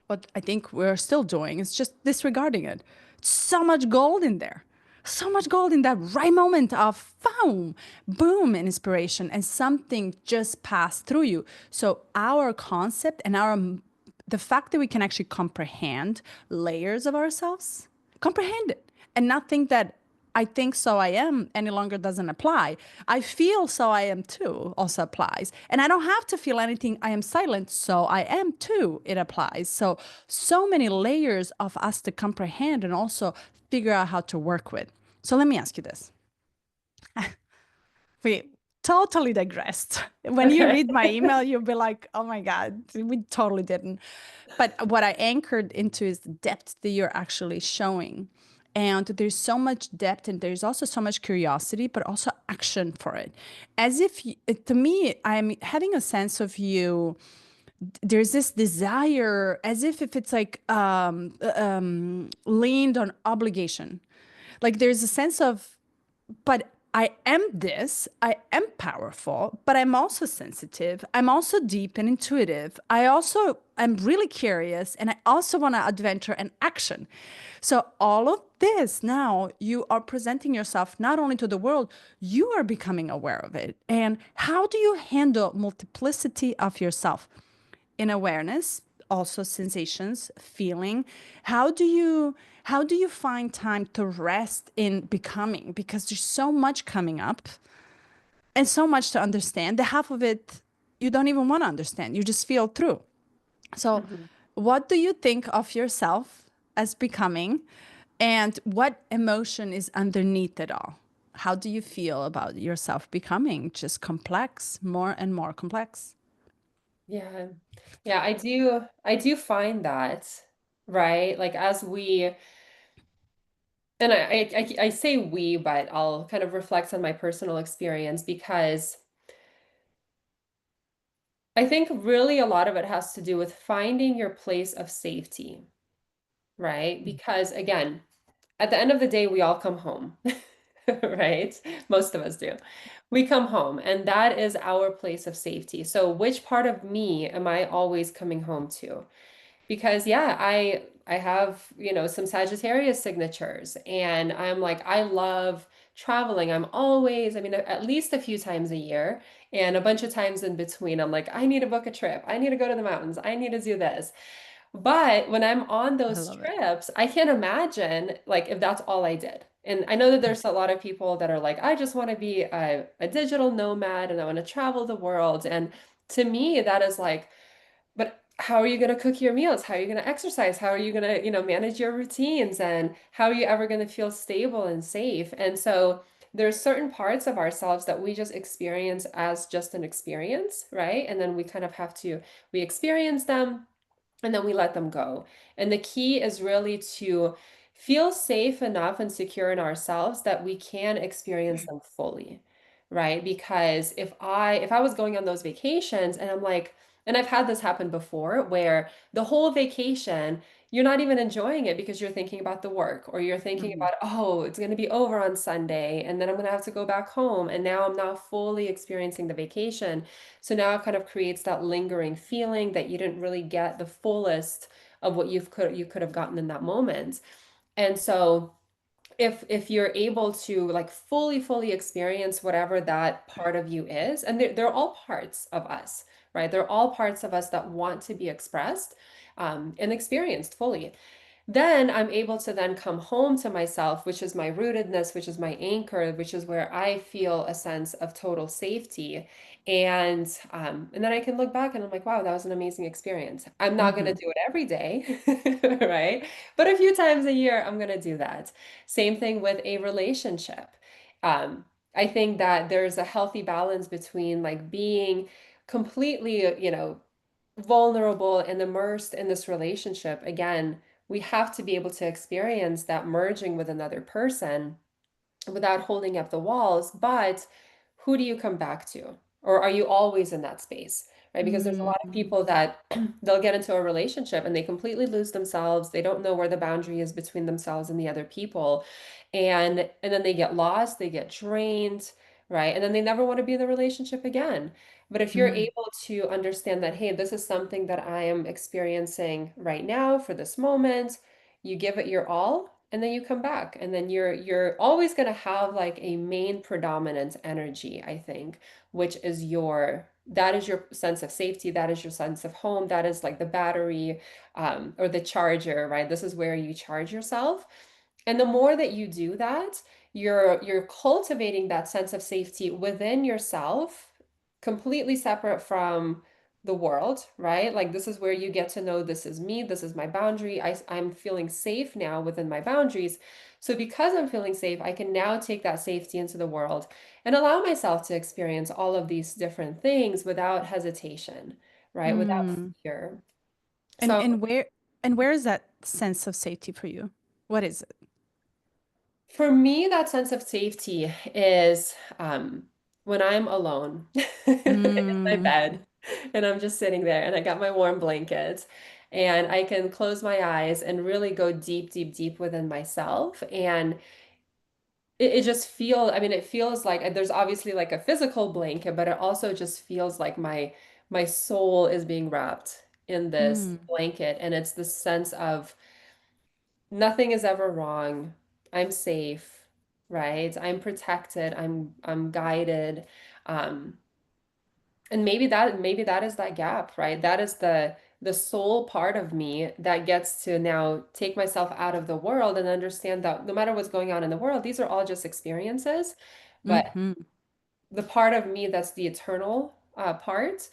what I think we're still doing is just disregarding it. So much gold in there. So much gold in that right moment of boom, boom, inspiration, and something just passed through you. So our concept and the fact that we can actually comprehend layers of ourselves, comprehend it, and not think that I think so I am any longer doesn't apply. I feel so I am too also applies. And I don't have to feel anything. I am silent, so I am too. It applies. So, so many layers of us to comprehend and also figure out how to work with. So, let me ask you this. We totally digressed. When you Okay. read my email, you'll be like, oh my God, we totally didn't. But what I anchored into is the depth that you're actually showing. And there's so much depth and there's also so much curiosity, but also action for it. As if, to me, I'm having a sense of you. There's this desire, as if it's like leaned on obligation. Like there's a sense of, but I am this, I am powerful, but I'm also sensitive. I'm also deep and intuitive. I also am really curious and I also want to adventure and action. So, all of this now, you are presenting yourself not only to the world, you are becoming aware of it. And how do you handle multiplicity of yourself? In awareness, also sensations, feeling. How do you find time to rest in becoming? Because there's so much coming up and so much to understand. The half of it you don't even want to understand. You just feel through. So, Mhm. what do you think of yourself as becoming, and what emotion is underneath it all? How do you feel about yourself becoming just complex, more and more complex? Yeah. Yeah, I do find that, right? Like as we and I say we, but I'll kind of reflect on my personal experience because I think really a lot of it has to do with finding your place of safety, right? Because again, at the end of the day, we all come home, right? Most of us do. We come home, and that is our place of safety. So, which part of me am I always coming home to? Because yeah, I have, some Sagittarius signatures and I'm like I love traveling. I mean at least a few times a year and a bunch of times in between. I'm like I need to book a trip. I need to go to the mountains. I need to do this. But when I'm on I those love it. trips, I can't imagine like if that's all I did. And I know that there's a lot of people that are like, I just want to be a digital nomad and I want to travel the world. And to me, that is like, but how are you going to cook your meals? How are you going to exercise? How are you going to, manage your routines? And how are you ever going to feel stable and safe? And so there's certain parts of ourselves that we just experience as just an experience, right? And then we kind of have to, we experience them and then we let them go. And the key is really to feel safe enough and secure in ourselves that we can experience them fully, right? Because if I was going on those vacations and I'm like, and I've had this happen before where the whole vacation you're not even enjoying it because you're thinking about the work or you're thinking Mhm. about, oh, it's going to be over on Sunday and then I'm going to have to go back home and now I'm not fully experiencing the vacation. So now it kind of creates that lingering feeling that you didn't really get the fullest of what you could have gotten in that moment. And so if you're able to like fully experience whatever that part of you is, and they're all parts of us, right? They're all parts of us that want to be expressed and experienced fully, then I'm able to then come home to myself, which is my rootedness, which is my anchor, which is where I feel a sense of total safety. And then I can look back and I'm like, wow, that was an amazing experience. I'm not going to Mhm. do it every day, right? But a few times a year, I'm going to do that. Same thing with a relationship. Um, I think that there's a healthy balance between like being completely, vulnerable and immersed in this relationship. Again, we have to be able to experience that merging with another person without holding up the walls. But who do you come back to? Or are you always in that space? Right? Because there's a lot of Mm. people that they'll get into a relationship and they completely lose themselves. They don't know where the boundary is between themselves and the other people. And then they get lost, they get drained, right? And then they never want to be in the relationship again. But if you're Mm. able to understand that, hey, this is something that I am experiencing right now for this moment, you give it your all, and then you come back. And then you're always going to have like a main predominant energy, I think, which is that is your sense of safety, that is your sense of home, that is like the battery or the charger, right? This is where you charge yourself. And the more that you do that, you're cultivating that sense of safety within yourself, completely separate from the world, right? Like this is where you get to know this is me, this is my boundary. I'm feeling safe now within my boundaries. So because I'm feeling safe, I can now take that safety into the world and allow myself to experience all of these different things without hesitation, right? Without Mm. fear. And So and where and where is that sense of safety for you? What is it? for me, that sense of safety is when I'm alone in my Mm. bed and I'm just sitting there and I got my warm blanket and I can close my eyes and really go deep, deep, deep within myself. And it just I mean, it feels like there's obviously like a physical blanket, but it also just feels like my soul is being wrapped in this Mm. blanket. And it's this sense of nothing is ever wrong. I'm safe, right? I'm protected. I'm guided. Um, and maybe that is that gap, right? That is the soul part of me that gets to now take myself out of the world and understand that no matter what's going on in the world, these are all just experiences. But Hmm. the part of me that's the eternal part,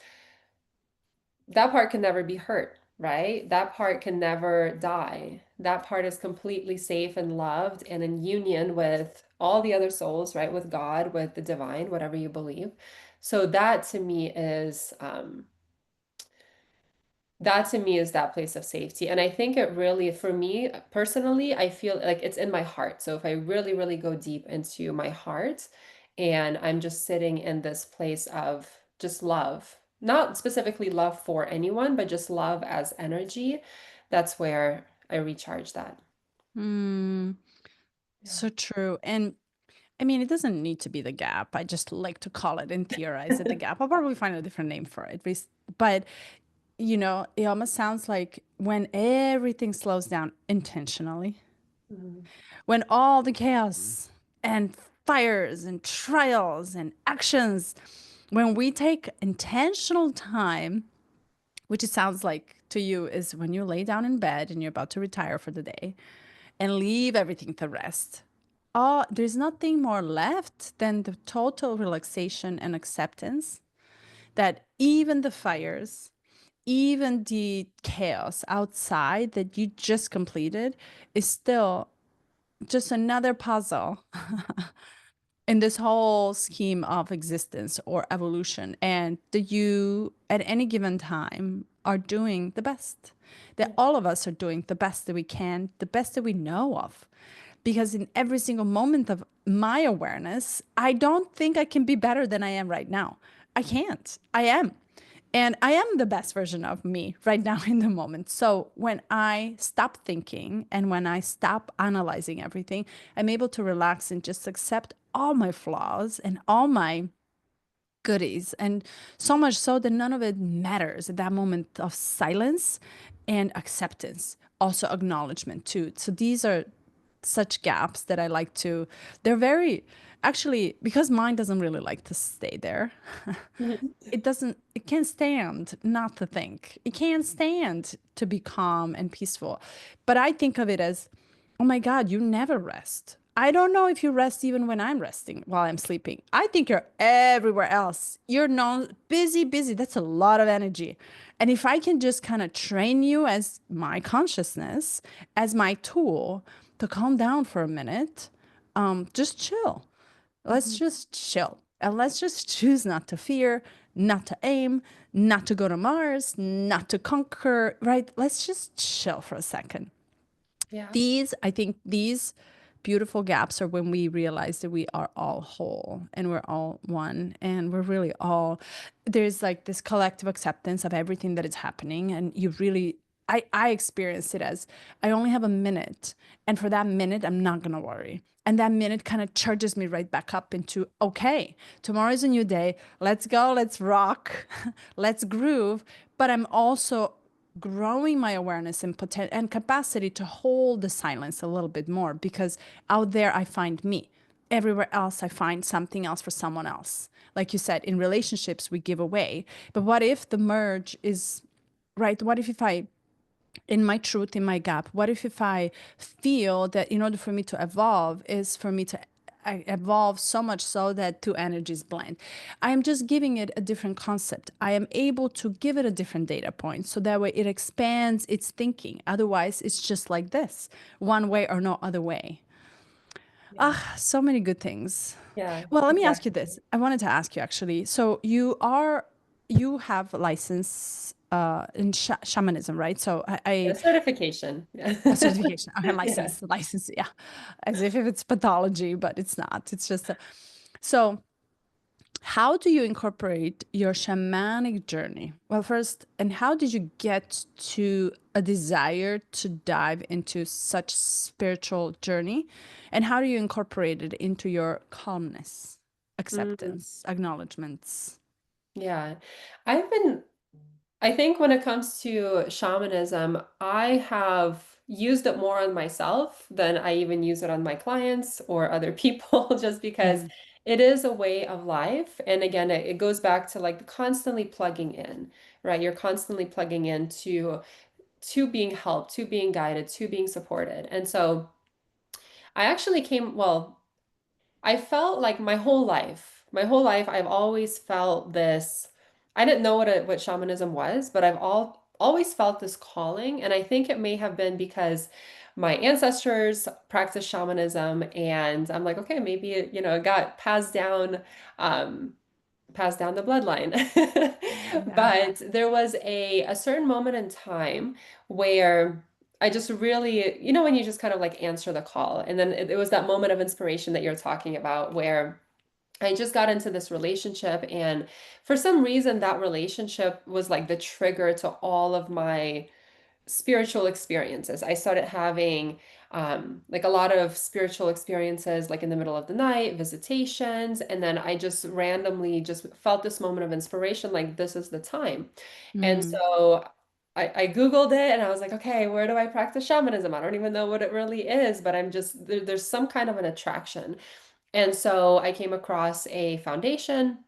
that part can never be hurt, right? That part can never die. That part is completely safe and loved and in union with all the other souls, right? With God, with the divine, whatever you believe. So that to me is that place of safety. And I think it really, for me personally, I feel like it's in my heart. So if I really, really go deep into my heart and I'm just sitting in this place of just love, not specifically love for anyone, but just love as energy, that's where I recharge that. Mm. Yeah. So true. And I mean, it doesn't need to be the gap. I just like to call it and theorize it the gap. I'll probably find a different name for it. But, it almost sounds like when everything slows down intentionally, Mhm. when all the chaos and fires and trials and actions, when we take intentional time, which it sounds like to you is when you lay down in bed and you're about to retire for the day and leave everything to rest. there's nothing more left than the total relaxation and acceptance that even the fires, even the chaos outside that you just completed is still just another puzzle in this whole scheme of existence or evolution, and that you at any given time are doing the best, that Yeah. all of us are doing the best that we can, the best that we know of, because in every single moment of my awareness, I don't think I can be better than I am right now. I can't. I am. And I am the best version of me right now in the moment. So when I stop thinking and when I stop analyzing everything, I'm able to relax and just accept all my flaws and all my goodies. And so much so that none of it matters at that moment of silence and acceptance. Also, acknowledgement, too. So these are such gaps that I like to, they're very, actually, because mine doesn't really like to stay there. Mhm. It can't stand not to think. It can't stand to be calm and peaceful. But I think of it as, oh my God, you never rest. I don't know if you rest even when I'm resting while I'm sleeping. I think you're everywhere else. You're non busy, busy. That's a lot of energy. And if I can just kind of train you as my consciousness, as my tool to calm down for a minute, just chill. Let's Mhm. just chill. And let's just choose not to fear, not to aim, not to go to Mars, not to conquer, right? Let's just chill for a second. Yeah. I think these beautiful gaps are when we realize that we are all whole and we're all one and we're really all, there's like this collective acceptance of everything that is happening. And you really, I experience it as I only have a minute. And for that minute, I'm not going to worry. And that minute kind of charges me right back up into, okay, tomorrow's a new day. Let's go, let's rock, let's groove. But I'm also growing my awareness and and capacity to hold the silence a little bit more, because out there I find me. Everywhere else I find something else for someone else. Like you said, in relationships we give away. But what if the merge is right? What if I in my truth, in my gap, what if I feel that in order for me to evolve is for me to evolve so much so that two energies blend? I am just giving it a different concept. I am able to give it a different data point so that way it expands its thinking. Otherwise, it's just like this, one way or no other way. Yeah. Ah, so many good things. Yeah. Well, let me ask you Exactly. this. I wanted to ask you actually. So you have a license in shamanism, right? So Yeah, certification. Yeah. a certification, okay, Yeah. license, yeah, as if it's pathology, but it's not. It's just a, so. How do you incorporate your shamanic journey? Well, first, and how did you get to a desire to dive into such spiritual journey? And how do you incorporate it into your calmness, Mm, acceptance, acknowledgments? yeah. I've been I think when it comes to shamanism, I have used it more on myself than I even use it on my clients or other people, just because Mm, it is a way of life. And again, it goes back to like constantly plugging in, right? You're constantly plugging in to being helped, to being guided, to being supported. And so I actually well, I felt like my whole life, I've always felt this. I didn't know what shamanism was, but always felt this calling, and I think it may have been because my ancestors practiced shamanism, and I'm like, okay, maybe it got um, passed down the bloodline. yeah. But there was a certain moment in time where I just really, when you just kind of like answer the call. And then it was that moment of inspiration that you're talking about where I just got into this relationship. And for some reason, that relationship was like the trigger to all of my spiritual experiences. I started having like a lot of spiritual experiences, like in the middle of the night, visitations, and then I just randomly just felt this moment of inspiration, like this is the time. And Mm, so I Googled it and I was like, okay, where do I practice shamanism? I don't even know what it really is, but there's some kind of an attraction. And so I came across a foundation.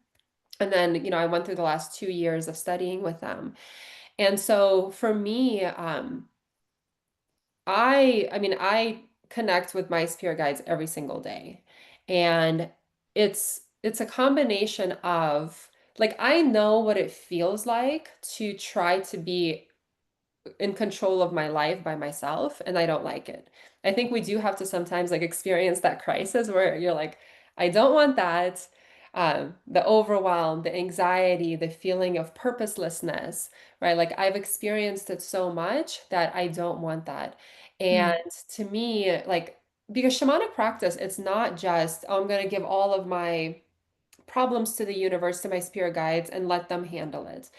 And then, I went through the last 2 years of studying with them. And so for me, I mean, I connect with my spirit guides every single day. And it's a combination of like I know what it feels like to try to be in control of my life by myself, and I don't like it. I think we do have to sometimes like experience that crisis where you're like, I don't want that. The overwhelm, the anxiety, the feeling of purposelessness, right? Like I've experienced it so much that I don't want that. And Mm. to me, like, because shamanic practice, it's not just, oh, I'm going to give all of my problems to the universe, to my spirit guides, and let them handle it.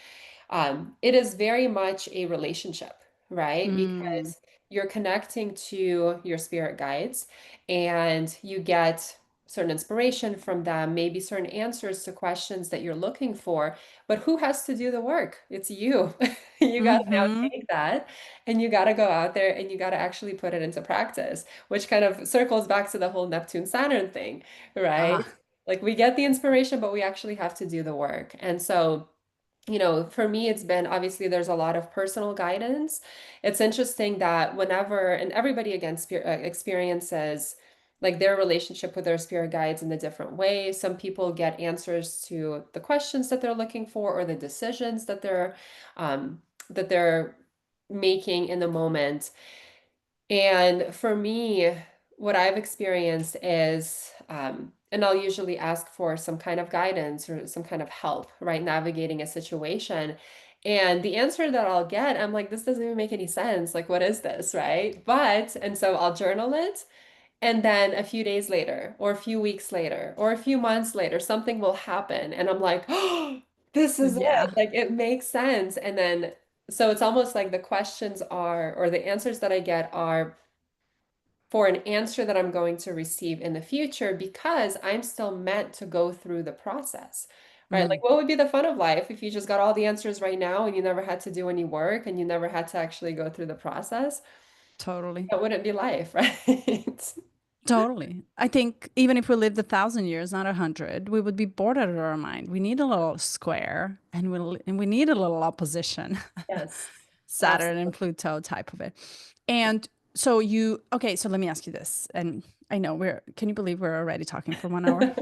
It is very much a relationship, right? Mm. Because you're connecting to your spirit guides and you get certain inspiration from them, maybe certain answers to questions that you're looking for. But who has to do the work? It's you. You got to now Mm-hmm. take that and you got to go out there and you got to actually put it into practice, which kind of circles back to the whole Neptune Saturn thing, right? Ah, Like we get the inspiration, but we actually have to do the work. And so, for me, it's been obviously there's a lot of personal guidance. It's interesting that whenever, and everybody again experiences like their relationship with their spirit guides in a different way. Some people get answers to the questions that they're looking for or the decisions um, that they're making in the moment. And for me, what I've experienced is, and I'll usually ask for some kind of guidance or some kind of help, right, navigating a situation. And the answer that I'll get, I'm like, this doesn't even make any sense. Like, what is this, right? And so I'll journal it. And then a few days later, or a few weeks later, or a few months later, something will happen. And I'm like, oh, this is yeah. it. Like, it makes sense. And then, so it's almost like the questions are, or the answers that I get are for an answer that I'm going to receive in the future because I'm still meant to go through the process, right? Mm. Like, what would be the fun of life if you just got all the answers right now and you never had to do any work and you never had to actually go through the process? Totally. That wouldn't be life, right? Totally. I think even if we lived 1,000 years, not 100, we would be bored out of our mind. We need a little square and we need a little opposition. Yes, Saturn and absolutely. Pluto type of it. And so okay, so let me ask you this. And I know can you believe we're already talking for 1 hour?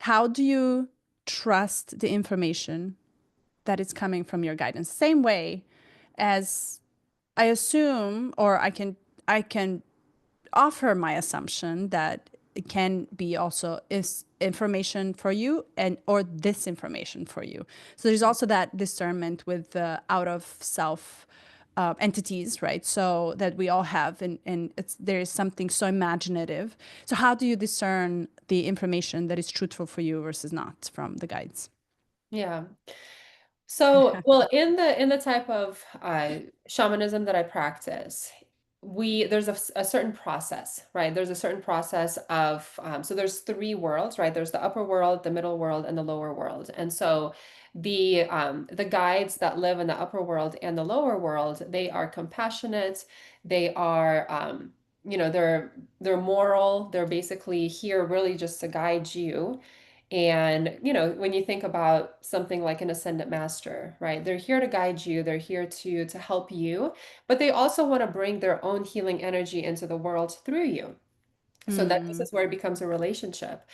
How do you trust the information that is coming from your guidance? Same way as I assume, or I can offer my assumption that it can be also is information for you and or disinformation for you. So there's also that discernment with the out of self entities, right? So that we all have, and there is something so imaginative. So how do you discern the information that is truthful for you versus not from the guides? Yeah. So, well, in the type of shamanism that I practice, there's a certain process, right? There's a certain process of so there's three worlds, right? There's the upper world, the middle world, and the lower world. And so the guides that live in the upper world and the lower world, they are compassionate, they are they're moral, they're basically here really just to guide you. And, when you think about something like an ascendant master, right? They're here to guide you, they're here to help you, but they also want to bring their own healing energy into the world through you. So that this Mm, is where it becomes a relationship.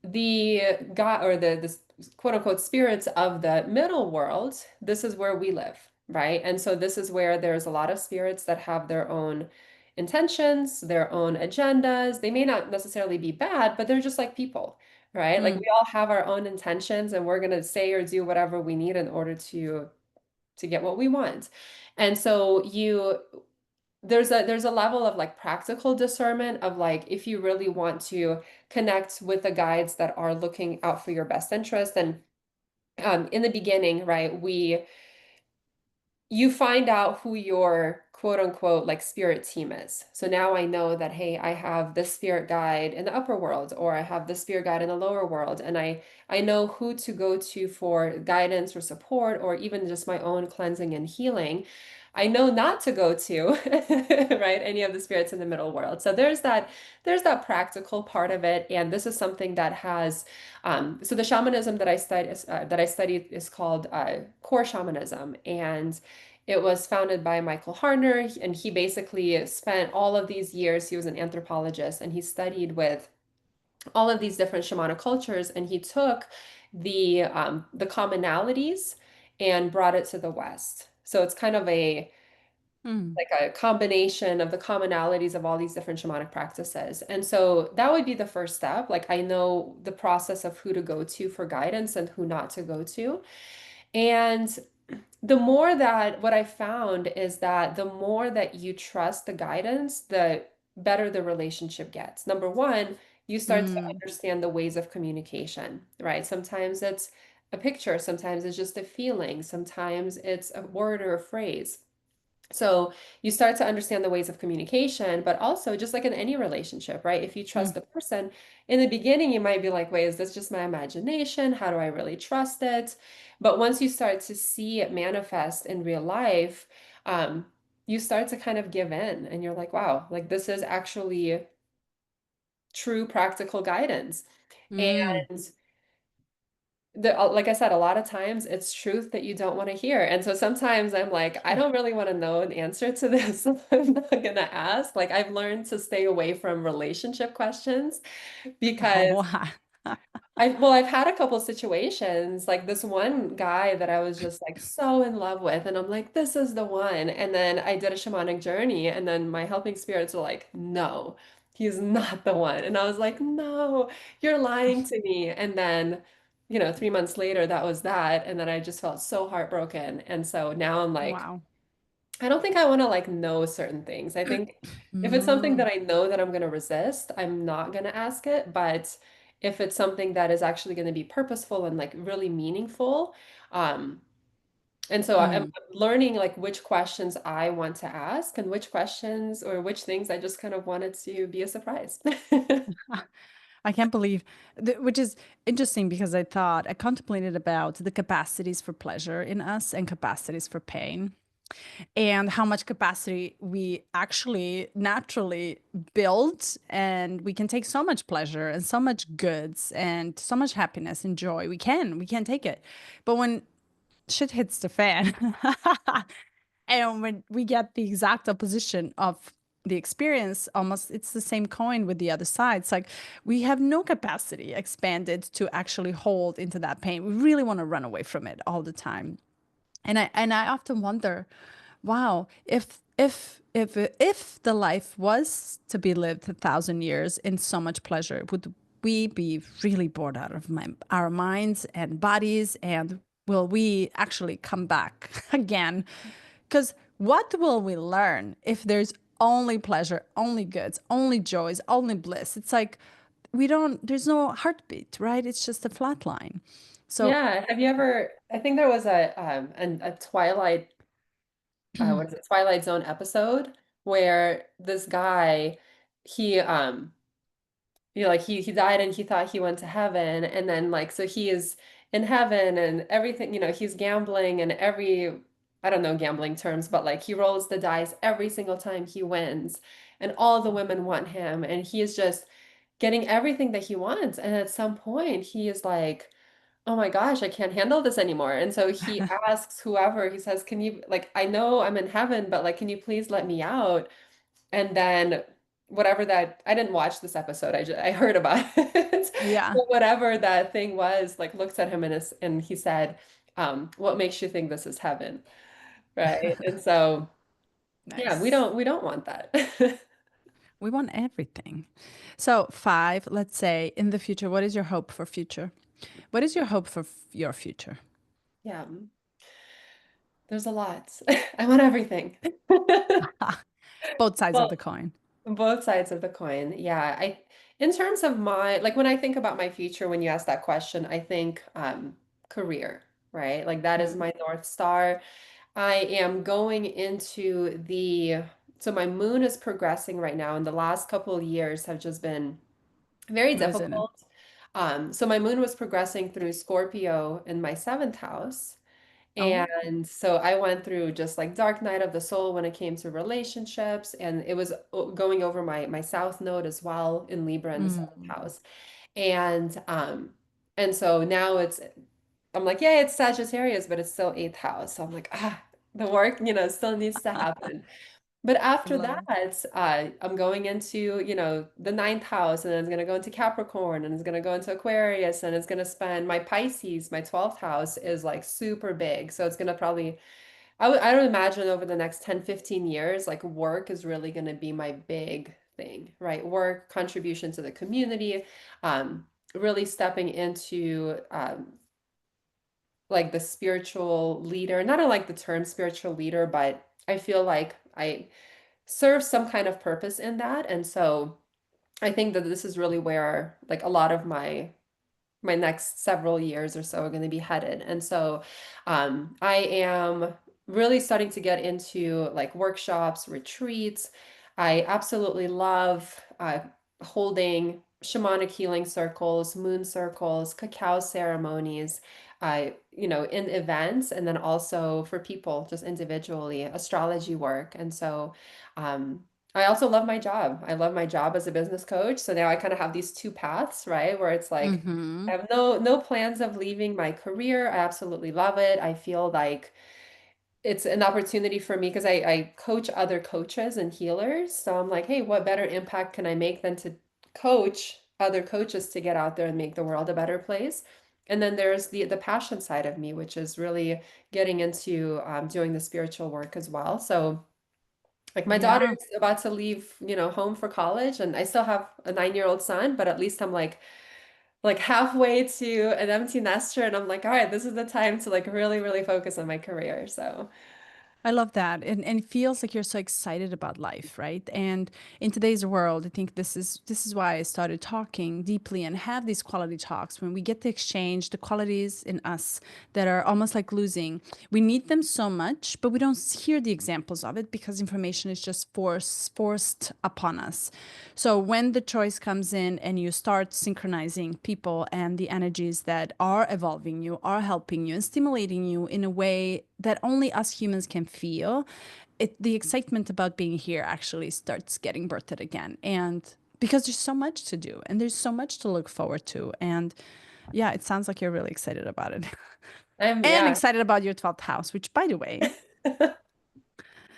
The God or the quote unquote spirits of the middle world, this is where we live, right? And so this is where there's a lot of spirits that have their own intentions, their own agendas. They may not necessarily be bad, but they're just like people, right? Like mm, we all have our own intentions and we're going to say or do whatever we need in order to get what we want. And so there's a level of like practical discernment of like if you really want to connect with the guides that are looking out for your best interest. And in the beginning, right, you find out who your quote unquote like spirit team is. So now I know that, hey, I have this spirit guide in the upper world, or I have this spirit guide in the lower world, and I know who to go to for guidance or support, or even just my own cleansing and healing. I know not to go to, right, any of the spirits in the middle world. So there's that practical part of it, and this is something that has so the shamanism that I studied is called core shamanism, and It was founded by Michael Harner, and he basically spent all of these years, he was an anthropologist, and he studied with all of these different shamanic cultures, and he took the commonalities and brought it to the West. So it's kind of a Mm, like a combination of the commonalities of all these different shamanic practices. And so that would be the first step. Like I know the process of who to go to for guidance and who not to go to. And the more that what I found is that the more that you trust the guidance, the better the relationship gets. Number one, you start to mm, understand the ways of communication, right? Sometimes it's a picture, sometimes it's just a feeling, sometimes it's a word or a phrase. So you start to understand the ways of communication, but also just like in any relationship, right? If you trust mm. the person, in the beginning, you might be like, wait, is this just my imagination? How do I really trust it? But once you start to see it manifest in real life, um, you start to kind of give in and you're like, wow, like this is actually true practical guidance. Mm. And like I said, a lot of times it's truth that you don't want to hear. And so sometimes I'm like, I don't really want to know an answer to this. So I'm not gonna ask. Like I've learned to stay away from relationship questions Oh, because wow. I've had a couple situations like this one guy that I was just like so in love with, and I'm like, this is the one. And then I did a shamanic journey, and then my helping spirits were like, no, he's not the one. And I was like, no, you're lying to me. And then, 3 months later, that was that. And then I just felt so heartbroken. And so now I'm like, Wow. I don't think I want to like know certain things. I think if it's something Mm, that I know that I'm going to resist, I'm not going to ask it. But if it's something that is actually going to be purposeful and like really meaningful, um, and so I'm mm. learning like which questions I want to ask and which questions or which things I just kind of wanted to be a surprise. I can't believe, which is interesting because I contemplated about the capacities for pleasure in us and capacities for pain, and how much capacity we actually naturally build. And we can take so much pleasure and so much goods and so much happiness and joy. We can take it. But when shit hits the fan, and when we get the exact opposition of the experience, almost it's the same coin with the other side. It's like we have no capacity expanded to actually hold into that pain. We really want to run away from it all the time. And I often wonder, wow, if the life was to be lived 1,000 years in so much pleasure, would we be really bored out of our minds and bodies? And will we actually come back again? Because what will we learn if there's only pleasure, only goods, only joys, only bliss? It's like there's no heartbeat, right? It's just a flat line. So, Yeah. Have you ever, I think there was a Twilight what is it, Twilight Zone episode where this guy, he like he died and he thought he went to heaven, and then like so he is in heaven and everything, he's gambling and I don't know gambling terms, but like he rolls the dice every single time he wins, and all the women want him, and he is just getting everything that he wants. And at some point he is like, oh my gosh, I can't handle this anymore. And so he asks whoever, he says, can you, like, I know I'm in heaven, but like, can you please let me out? And then whatever that, I didn't watch this episode. I heard about it. yeah, But whatever that thing was, like, looks at him and he said, what makes you think this is heaven? Right. And so, yeah, we nice. don't want that. We want everything. So, five, let's say in the future, what is your hope for future? What is your hope for your future? Yeah, there's a lot. I want everything. Both sides of Well, the coin. both sides of the coin. Yeah. In terms of like when I think about my future, when you ask that question, I think career, right? Like that is Mm. my North Star. I am going into so my moon is progressing right now, and the last couple of years have just been very What is in it? difficult. So my moon was progressing through Scorpio in my seventh house. Oh, And so I went through just like dark night of the soul when it came to relationships, and it was going over my south node as well in Libra in the seventh mm. house. And so now I'm like, yeah, it's Sagittarius, but it's still eighth house. So I'm like, the work, still needs to happen. But I after love it. that, I'm going into, the ninth house, and then it's going to go into Capricorn, and it's going to go into Aquarius, and it's going to spend my Pisces, my 12th house is like super big. So it's going to probably, I don't imagine over the next 10, 15 years, like work is really going to be my big thing, right? Work, contribution to the community, really stepping into like the spiritual leader. And I don't like the term spiritual leader, but I feel like I serve some kind of purpose in that. And so I think that this is really where like a lot of my next several years or so are going to be headed. And so I am really starting to get into like workshops, retreats. I absolutely love holding shamanic healing circles, moon circles, cacao ceremonies, in events, and then also for people just individually, astrology work. And so I also love my job. I love my job as a business coach. So now I kind of have these two paths, right? Where it's like Mm-hmm. I have no plans of leaving my career. I absolutely love it. I feel like it's an opportunity for me because I coach other coaches and healers. So I'm like, hey, what better impact can I make than to coach other coaches to get out there and make the world a better place? And then there's the passion side of me, which is really getting into doing the spiritual work as well. So like my daughter's Yeah. about to leave, home for college, and I still have a 9-year-old son, but at least I'm like halfway to an empty nester, and I'm like, all right, this is the time to like really, really focus on my career. So I love that. And it feels like you're so excited about life, right? And in today's world, I think this is why I started talking deeply and have these quality talks when we get to exchange the qualities in us that are almost like losing. We need them so much, but we don't hear the examples of it because information is just forced upon us. So when the choice comes in and you start synchronizing people and the energies that are evolving you, are helping you and stimulating you in a way that only us humans can feel, the excitement about being here actually starts getting birthed again. And because there's so much to do and there's so much to look forward to. And yeah, it sounds like you're really excited about it. And yeah. excited about your 12th house, which by the way,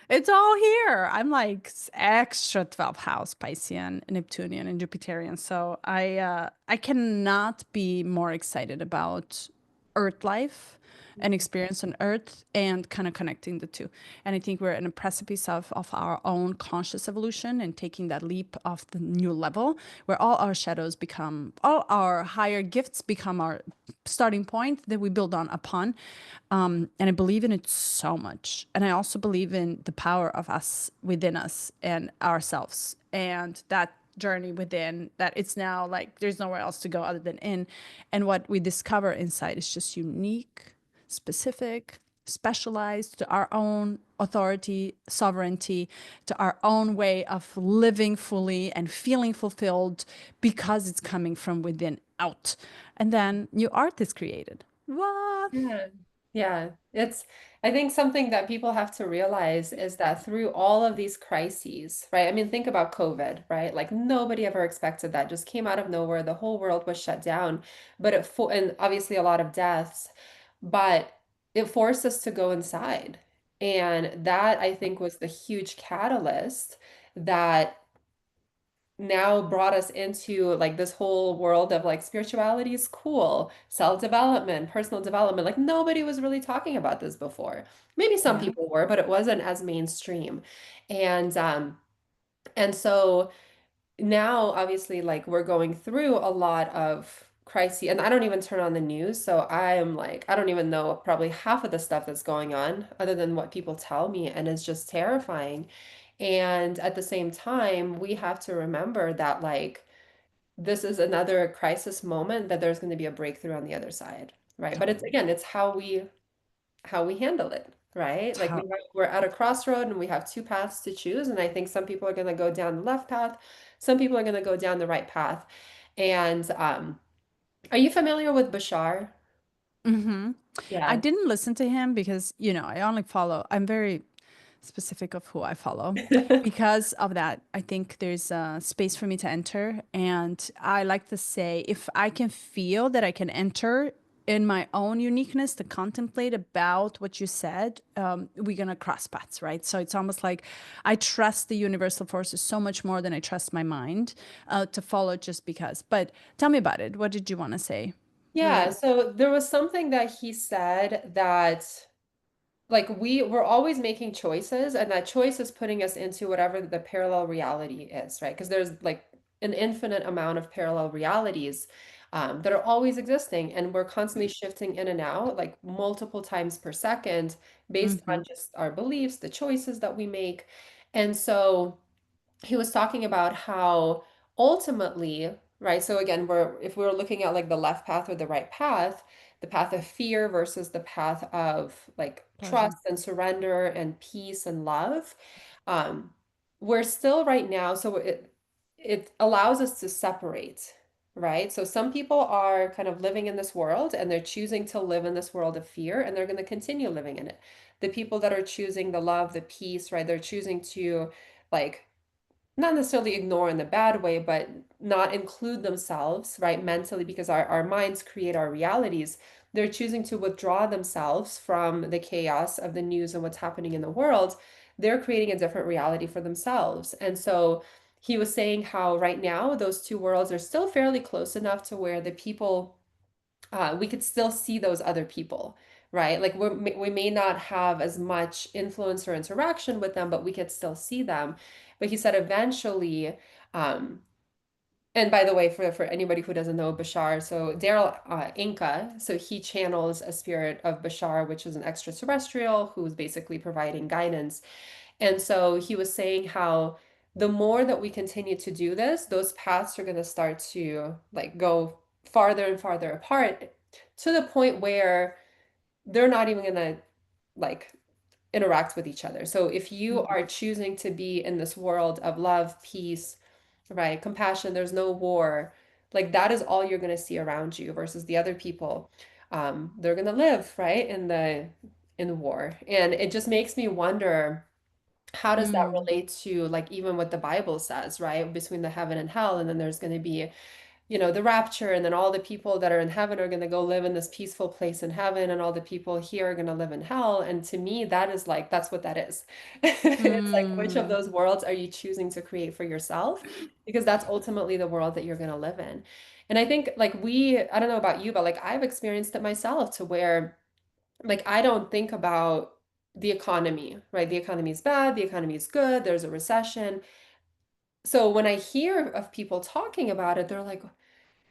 it's all here. I'm like extra 12th house Piscean, Neptunian, and Jupiterian. So I cannot be more excited about Earth life and experience on Earth and kind of connecting the two. And I think we're in a precipice of our own conscious evolution and taking that leap of the new level where all our shadows become, all our higher gifts become our starting point that we build on upon. And I believe in it so much. And I also believe in the power of us within us and ourselves and that journey within that it's now like there's nowhere else to go other than in. And what we discover inside is just unique, specific, specialized to our own authority, sovereignty, to our own way of living fully and feeling fulfilled because it's coming from within out. And then new art is created. What? Yeah. Yeah. I think something that people have to realize is that through all of these crises, right? I mean, think about COVID, right? Like nobody ever expected that. Just came out of nowhere. The whole world was shut down, and obviously a lot of deaths, but it forced us to go inside. And that I think was the huge catalyst that now brought us into like this whole world of like spirituality is cool, self-development, personal development. Like nobody was really talking about this before. Maybe some Yeah. people were, but it wasn't as mainstream. And so now obviously like we're going through a lot of crises, and I don't even turn on the news, so I am like I don't even know probably half of the stuff that's going on other than what people tell me, and it's just terrifying. And at the same time, we have to remember that like this is another crisis moment, that there's going to be a breakthrough on the other side, right? But it's Totally. again, it's how we handle it, right? Like To- we're at a crossroad and we have two paths to choose, and I think some people are going to go down the left path, some people are going to go down the right path. And are you familiar with Bashar? hmm I Yeah. didn't listen to him because, I only follow, I'm very specific of who I follow. Because of that, I think there's a space for me to enter. And I like to say, if I can feel that I can enter in my own uniqueness to contemplate about what you said, we're gonna cross paths, right? So it's almost like I trust the universal forces so much more than I trust my mind to follow just because. But tell me about it. What did you want to say? Yeah, Really? so there was something that he said that like we're always making choices, and that choice is putting us into whatever the parallel reality is, right? Because there's like an infinite amount of parallel realities that are always existing, and we're constantly shifting in and out like multiple times per second based on Mm-hmm. just our beliefs, the choices that we make. And so he was talking about how ultimately, right? So again, we're if we were looking at like the left path or the right path, the path of fear versus the path of like Pleasure. trust and surrender and peace and love, um, we're still right now. So it allows us to separate, right? So some people are kind of living in this world and they're choosing to live in this world of fear and they're going to continue living in it. The people that are choosing the love, the peace, right? They're choosing to like not necessarily ignore in the bad way, but not include themselves, right, mentally, because our minds create our realities. They're choosing to withdraw themselves from the chaos of the news and what's happening in the world. They're creating a different reality for themselves. And so he was saying how right now those two worlds are still fairly close enough to where the people we could still see those other people, right? Like we may not have as much influence or interaction with them, but we could still see them. But he said eventually, um, and by the way, for anybody who doesn't know Bashar, so Daryl Inca, so he channels a spirit of Bashar, which is an extraterrestrial who's basically providing guidance. And so he was saying how the more that we continue to do this, those paths are going to start to like go farther and farther apart to the point where they're not even going to like interact with each other. So if you Mm-hmm. are choosing to be in this world of love, peace, right, compassion, there's no war, like that is all you're going to see around you versus the other people. They're going to live, right, in the war. And it just makes me wonder how does that Mm. relate to like even what the Bible says, right? Between the heaven and hell, and then there's going to be, you know, the rapture, and then all the people that are in heaven are going to go live in this peaceful place in heaven, and all the people here are going to live in hell. And to me, that is like that's what that is. It's like which of Mm. those worlds are you choosing to create for yourself? Because that's ultimately the world that you're going to live in. And I think like I don't know about you, but like I've experienced it myself to where like I don't think about the economy, right? The economy is bad, the economy is good, there's a recession. So when I hear of people talking about it, they're like,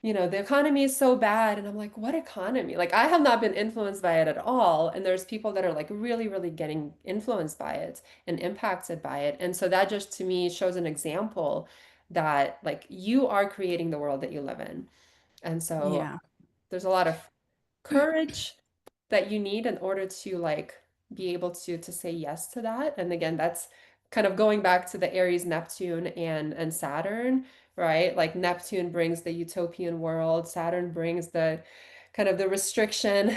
you know, the economy is so bad. And I'm like, what economy? Like I have not been influenced by it at all. And there's people that are like really, really getting influenced by it and impacted by it. And so that just to me shows an example that like you are creating the world that you live in. And so Yeah. there's a lot of courage that you need in order to like be able to say yes to that. And again, that's kind of going back to the Aries, Neptune and Saturn, right? Like Neptune brings the utopian world, Saturn brings the kind of the restriction,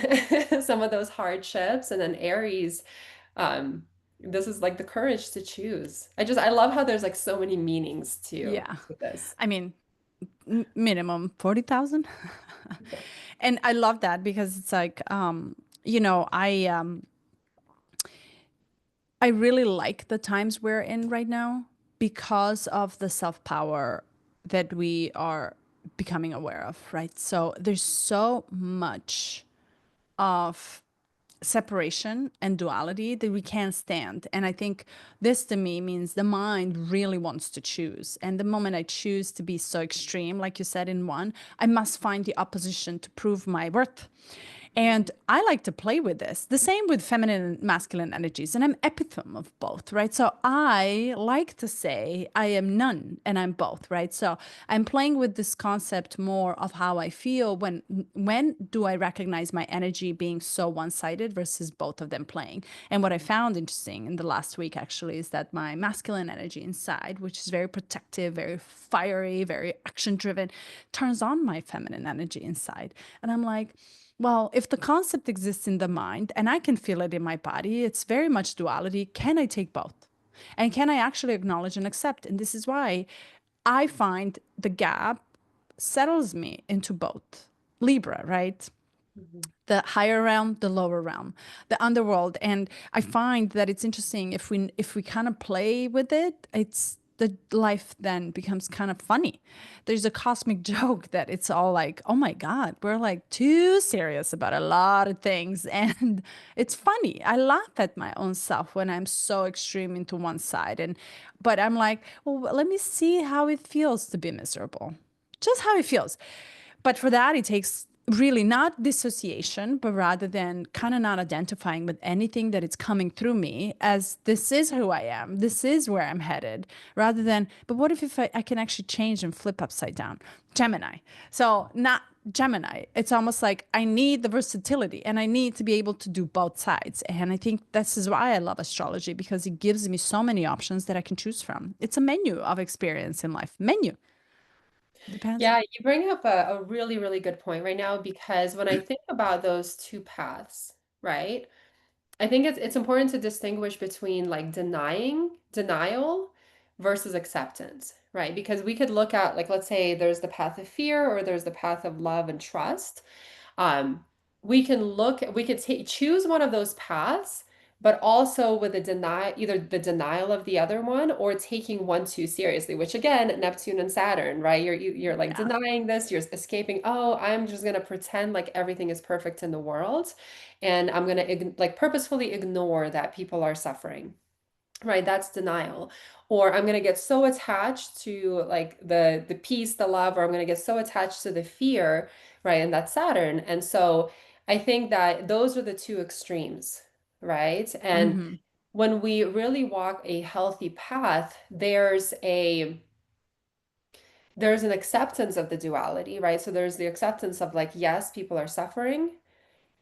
some of those hardships, and then Aries, um, this is like the courage to choose. I love how there's like so many meanings Yeah. to this. I mean, minimum 40,000. And I love that because it's like, you know, I really like the times we're in right now because of the self-power that we are becoming aware of, right? So there's so much of separation and duality that we can't stand. And I think this to me means the mind really wants to choose. And the moment I choose to be so extreme, like you said in one, I must find the opposition to prove my worth. And I like to play with this. The same with feminine and masculine energies. And I'm epitome of both, right? So I like to say I am none and I'm both, right? So I'm playing with this concept more of how I feel when do I recognize my energy being so one-sided versus both of them playing. And what I found interesting in the last week actually is that my masculine energy inside, which is very protective, very fiery, very action driven, turns on my feminine energy inside. And I'm like, well, if the concept exists in the mind and I can feel it in my body, it's very much duality. Can I take both? And can I actually acknowledge and accept? And this is why I find the gap settles me into both. Libra, right? Mhm. the higher realm, the lower realm, the underworld. And I find that it's interesting if we kind of play with it, it's the life then becomes kind of funny. There's a cosmic joke that it's all like, oh my God, we're like too serious about a lot of things. And it's funny. I laugh at my own self when I'm so extreme into one side. But I'm like, well, let me see how it feels to be miserable. Just how it feels. But for that, it takes really not dissociation, but rather than kind of not identifying with anything that is coming through me as this is who I am, this is where I'm headed, rather than, but what if I can actually change and flip upside down? Gemini. So, not Gemini. It's almost like I need the versatility and I need to be able to do both sides. And I think this is why I love astrology because it gives me so many options that I can choose from. It's a menu of experience in life. Menu. Depends. Yeah, you bring up a really, really good point right now because when I think about those two paths, right? I think it's important to distinguish between like denial versus acceptance, right? Because we could look at like let's say there's the path of fear or there's the path of love and trust. Um, we could choose one of those paths, but also with a deny, either the denial of the other one or taking one too seriously, which again, Neptune and Saturn, right? You're like Yeah. denying this, you're escaping, oh, I'm just gonna pretend like everything is perfect in the world, and I'm gonna like purposefully ignore that people are suffering. Right, that's denial. Or I'm going to get so attached to like the peace, the love, or I'm going to get so attached to the fear, right? And that's Saturn. And so I think that those are the two extremes, right? And Hmm. when we really walk a healthy path, there's an acceptance of the duality, right? So there's the acceptance of like, yes, people are suffering,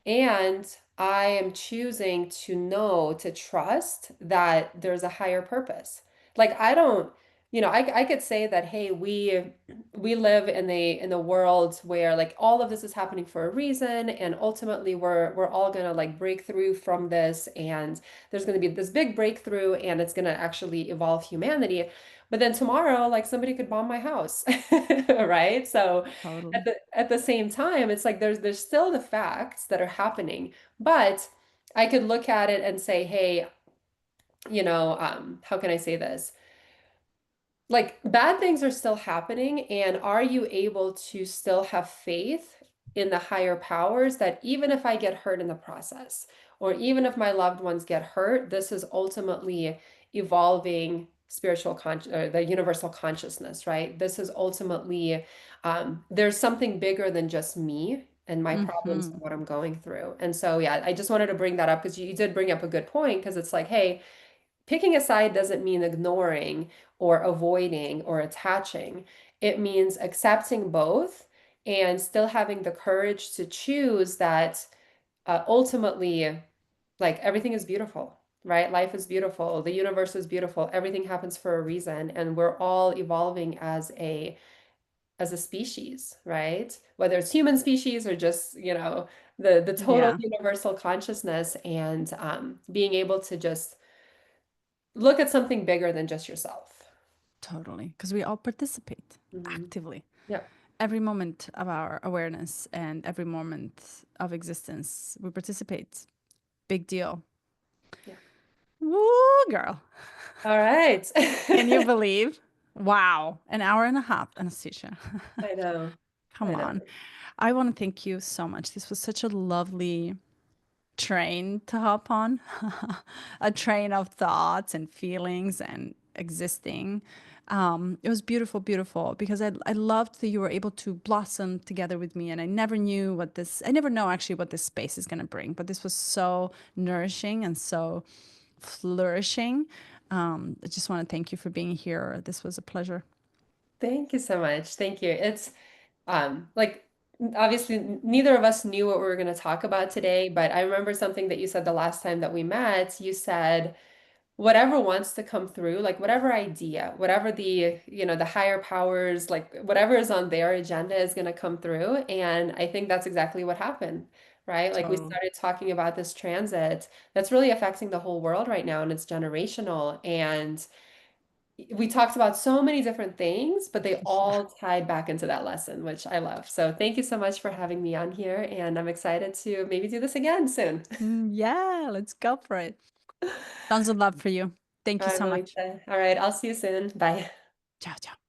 and I am choosing to know, to trust that there's a higher purpose. Like I don't, I could say that, hey, we live in the world where like all of this is happening for a reason, and ultimately we're all gonna like break through from this, and there's gonna be this big breakthrough, and it's gonna actually evolve humanity. But then tomorrow, like somebody could bomb my house, right? So Totally. at the same time, it's like there's still the facts that are happening, but I could look at it and say, hey, how can I say this? Like bad things are still happening, and are you able to still have faith in the higher powers that even if I get hurt in the process, or even if my loved ones get hurt, this is ultimately evolving or the universal consciousness, right? This is ultimately there's something bigger than just me and my problems Hmm. and what I'm going through. And so, yeah, I just wanted to bring that up because you did bring up a good point because it's like, hey, picking a side doesn't mean ignoring or avoiding or attaching. It means accepting both and still having the courage to choose that ultimately, like everything is beautiful, right? Life is beautiful. The universe is beautiful. Everything happens for a reason, and we're all evolving as a species, right? Whether it's human species or just, the total Yeah, universal consciousness and being able to just look at something bigger than just yourself. totally. Because we all participate Mhm. actively. Yeah. Every moment of our awareness and every moment of existence, we participate. Big deal. Yeah. Woo, girl. All right. Can you believe? Wow. An hour and a half, Anastasia. I know. Come I know. on. I want to thank you so much. This was such a lovely train to hop on, a train of thoughts and feelings and existing. It was beautiful, beautiful because I loved that you were able to blossom together with me. And I never know actually what this space is going to bring, but this was so nourishing and so flourishing. I just want to thank you for being here. This was a pleasure. Thank you so much. Thank you. It's like obviously neither of us knew what we were going to talk about today, but I remember something that you said the last time that we met. You said whatever wants to come through, like whatever idea, whatever the higher powers, like whatever is on their agenda is going to come through. And I think that's exactly what happened, right? Like we Total. started talking about this transit that's really affecting the whole world right now, and it's generational. And we talked about so many different things, but they Yeah. all tied back into that lesson, which I love. So thank you so much for having me on here, and I'm excited to maybe do this again soon. Yeah, let's go for it. Tons of love for you. Thank you I'm so really much. excited. All right, I'll see you soon. Bye. Ciao, ciao.